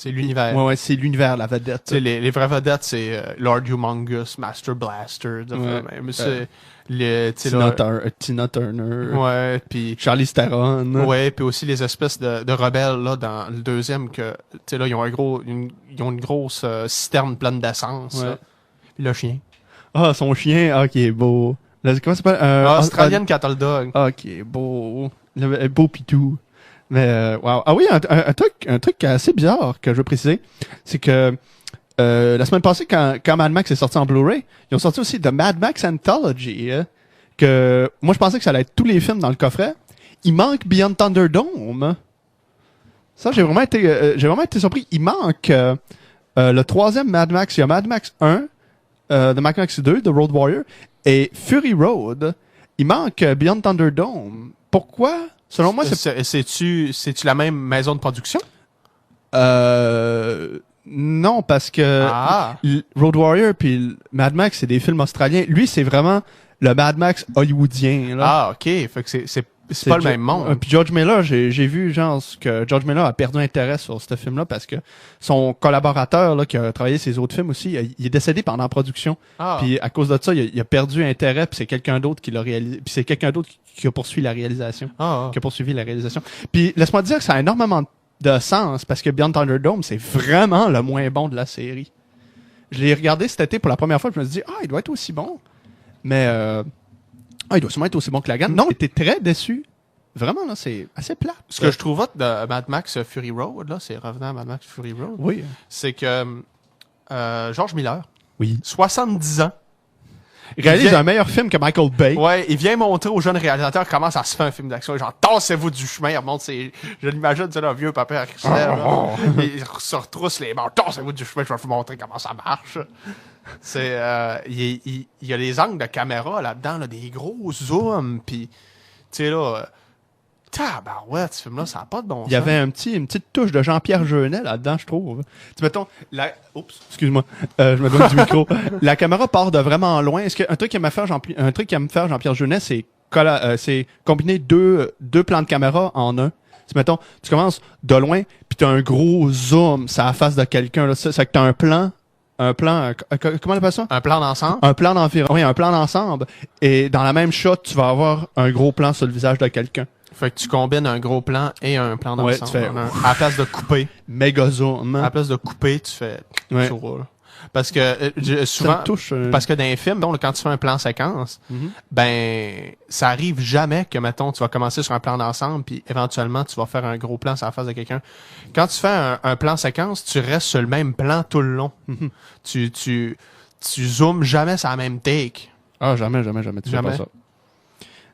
l'univers. Ouais, c'est l'univers, la vedette. Tu sais, les vraies vedettes, c'est Lord Humongous, Master Blaster, même. C'est Tina Turner. Ouais, puis Charlize Theron. ouais, puis aussi les espèces de rebelles là dans le deuxième que tu sais là ils ont une grosse citerne pleine d'essence. Ouais. Là. Puis le chien. Ah, son chien, qui est beau. Comment ça s'appelle? Australian Cattle Dog. Qui est beau. Le beau pitou. Mais wow. Ah oui, un truc assez bizarre que je veux préciser, c'est que la semaine passée, quand Mad Max est sorti en Blu-ray, ils ont sorti aussi The Mad Max Anthology, que moi je pensais que ça allait être tous les films dans le coffret. Il manque Beyond Thunderdome. Ça, j'ai vraiment été surpris. Il manque le troisième Mad Max. Il y a Mad Max 1, The Mad Max 2, The Road Warrior, et Fury Road. Il manque Beyond Thunderdome. Pourquoi? Selon moi, c'est-tu la même maison de production? Non, parce que Road Warrior puis Mad Max, c'est des films australiens. Lui, c'est vraiment le Mad Max hollywoodien. Là. Ah, ok. Fait que c'est pas le même monde. Puis George Miller, j'ai vu genre que George Miller a perdu intérêt sur ce film-là parce que son collaborateur là qui a travaillé ses autres films aussi, il est décédé pendant la production. Puis à cause de ça, il a perdu intérêt. Puis c'est quelqu'un d'autre qui l'a réalisé. Puis c'est quelqu'un d'autre qui a poursuivi la réalisation. Qui a poursuivi la réalisation. Puis laisse-moi te dire que ça a énormément de sens parce que Beyond Thunderdome, c'est vraiment le moins bon de la série. Je l'ai regardé cet été pour la première fois, je me suis dit il doit être aussi bon. Mais il doit sûrement être aussi bon que la gamme. Non, j'étais très déçu. Vraiment, là, c'est assez plat. Ce que je trouve hot de Mad Max Fury Road, là, c'est revenant à Mad Max Fury Road. Oui. C'est que George Miller, oui. 70 ans, Il réalise Il vient- un meilleur film que Michael Bay. Ouais, il vient montrer aux jeunes réalisateurs comment ça se fait un film d'action. Genre, tassez-vous du chemin, il remonte ses... Je l'imagine, tu sais, un vieux papa qui se lève, là. Il se retrousse les mains. Tassez-vous du chemin, je vais vous montrer comment ça marche. C'est, il y a les angles de caméra là-dedans, là, des gros zooms, pis, tu sais, là, tabarouette, ce film-là, ça n'a pas de bon sens. Il y avait une petite touche de Jean-Pierre Jeunet là-dedans, je trouve. Tu mettons, oups, excuse-moi, je me donne du micro. La caméra part de vraiment loin. Est-ce que un truc qui aime faire Jean-Pierre Jeunet, c'est combiner deux plans de caméra en un. Mettons, tu commences de loin, puis t'as un gros zoom, ça la face de quelqu'un, là. C'est que t'as un plan, comment on appelle ça? Un plan d'ensemble? Un plan d'environ, oui, un plan d'ensemble. Et dans la même shot, tu vas avoir un gros plan sur le visage de quelqu'un. Fait que tu combines un gros plan et un plan Ouais, d'ensemble. tu fais- À la place de couper. Méga zoom. À la place de couper, tu fais... Ouais. Tu roules. Parce que Ça souvent... me touche. Parce que dans les films, bon, quand tu fais un plan séquence, ben, ça arrive jamais que, mettons, tu vas commencer sur un plan d'ensemble, puis éventuellement, tu vas faire un gros plan sur la face de quelqu'un. Quand tu fais un plan séquence, tu restes sur le même plan tout le long. Tu zoomes jamais sur la même take. Ah, jamais, tu fais Jamais. pas ça.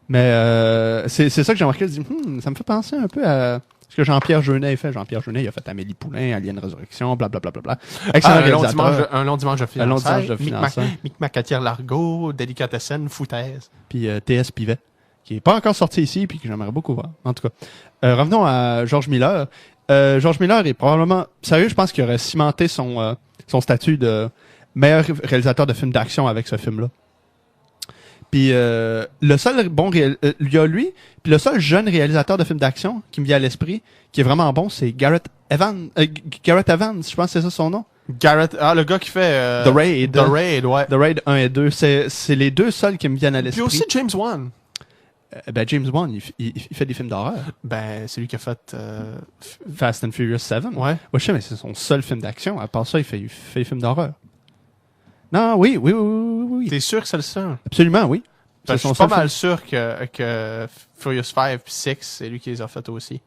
Mais c'est ça que j'ai remarqué. Je dis, ça me fait penser un peu à ce que Jean-Pierre Jeunet a fait. Jean-Pierre Jeunet, il a fait Amélie Poulain, Alien Résurrection, blablabla. Excellent réalisateur. Un long dimanche de Un long fiançailles. dimanche de fiançailles. Mick Macatière Largo, Délicatessen, Foutaise. Puis T.S. Pivet, qui est pas encore sorti ici, puis que j'aimerais beaucoup voir. En tout cas, revenons à George Miller. George Miller est probablement... Sérieux, je pense qu'il aurait cimenté son statut de meilleur réalisateur de films d'action avec ce film-là. Puis le seul il y a lui, puis le seul jeune réalisateur de films d'action qui me vient à l'esprit, qui est vraiment bon, c'est Gareth Evans, je pense que c'est ça son nom. Garrett, le gars qui fait... The Raid. The Raid, ouais. The Raid 1 et 2, c'est les deux seuls qui me viennent à Puis l'esprit. aussi James Wan. Ben James Wan, il fait des films d'horreur. Ben, c'est lui qui a fait... Fast and Furious 7. Ouais. Ouais, je sais, mais c'est son seul film d'action. À part ça, il fait des films d'horreur. Non, oui. T'es sûr que c'est le seul? Absolument, oui. Parce que je suis seul pas mal film. sûr que Furious 5 puis 6, c'est lui qui les a fait aussi.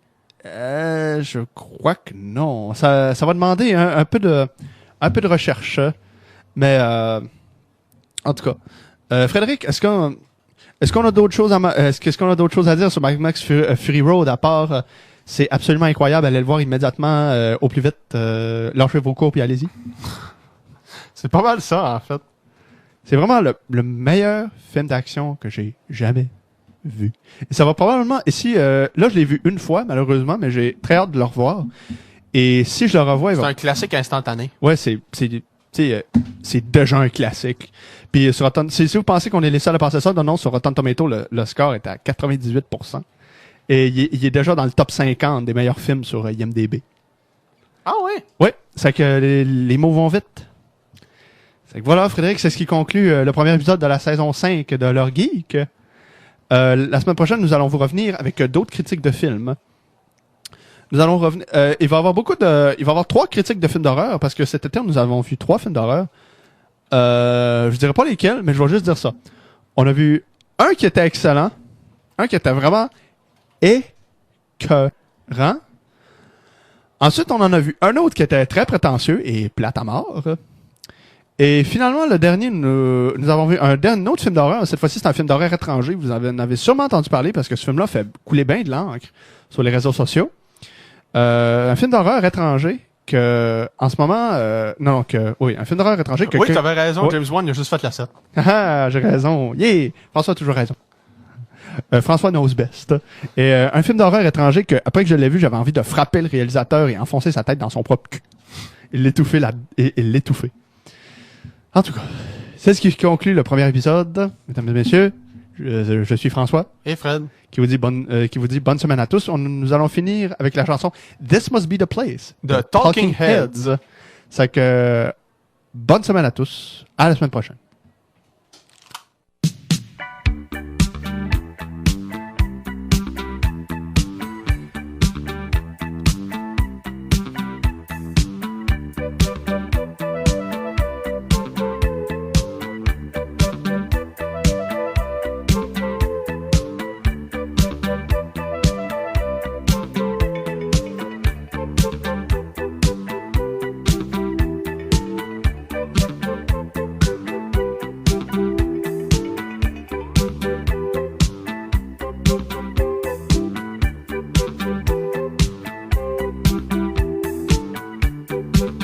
Je crois que non. Ça va demander un peu de recherche. Mais, en tout cas. Frédéric, est-ce qu'on a d'autres choses est-ce qu'on a d'autres choses à dire sur Mad Max Fury Road à part, c'est absolument incroyable, allez le voir immédiatement, au plus vite, lâchez vos cours puis allez-y. C'est pas mal ça, en fait. C'est vraiment le meilleur film d'action que j'ai jamais vu. Et ça va probablement... Ici, là, je l'ai vu une fois, malheureusement, mais j'ai très hâte de le revoir. Et si je le revois... C'est un classique instantané. Ouais, c'est déjà un classique. Puis sur si vous pensez qu'on est les seuls à penser ça, non, sur Rotten Tomato, le score est à 98%. Et il est déjà dans le top 50 des meilleurs films sur IMDb. Ah ouais? Ouais, c'est que les mots vont vite. C'est que voilà, Frédéric, c'est ce qui conclut le premier épisode de la saison 5 de Leur Geek. La semaine prochaine, nous allons vous revenir avec d'autres critiques de films. Nous allons revenir. Il va y avoir 3 critiques de films d'horreur parce que cet été, nous avons vu 3 films d'horreur. Je dirais pas lesquels, mais je vais juste dire ça. On a vu un qui était excellent, un qui était vraiment écœurant. Ensuite, on en a vu un autre qui était très prétentieux et plate à mort. Et finalement, le dernier, nous avons vu un autre film d'horreur. Cette fois-ci, c'est un film d'horreur étranger. Vous en avez sûrement entendu parler parce que ce film-là fait couler bien de l'encre sur les réseaux sociaux. Un film d'horreur étranger que, en ce moment, un film d'horreur étranger que... Oui, t'avais raison, Ouais. James Wan, il a juste fait la 7. Ah, j'ai raison. Yeah! François a toujours raison. François knows best. Et un film d'horreur étranger que, après que je l'ai vu, j'avais envie de frapper le réalisateur et enfoncer sa tête dans son propre cul. Il l'étouffait. En tout cas, c'est ce qui conclut le premier épisode. Mesdames et messieurs, je suis François, Et Fred? qui vous dit bonne semaine à tous. Nous allons finir avec la chanson This Must Be the Place de Talking Heads. C'est que, bonne semaine à tous. À la semaine prochaine. Adieu.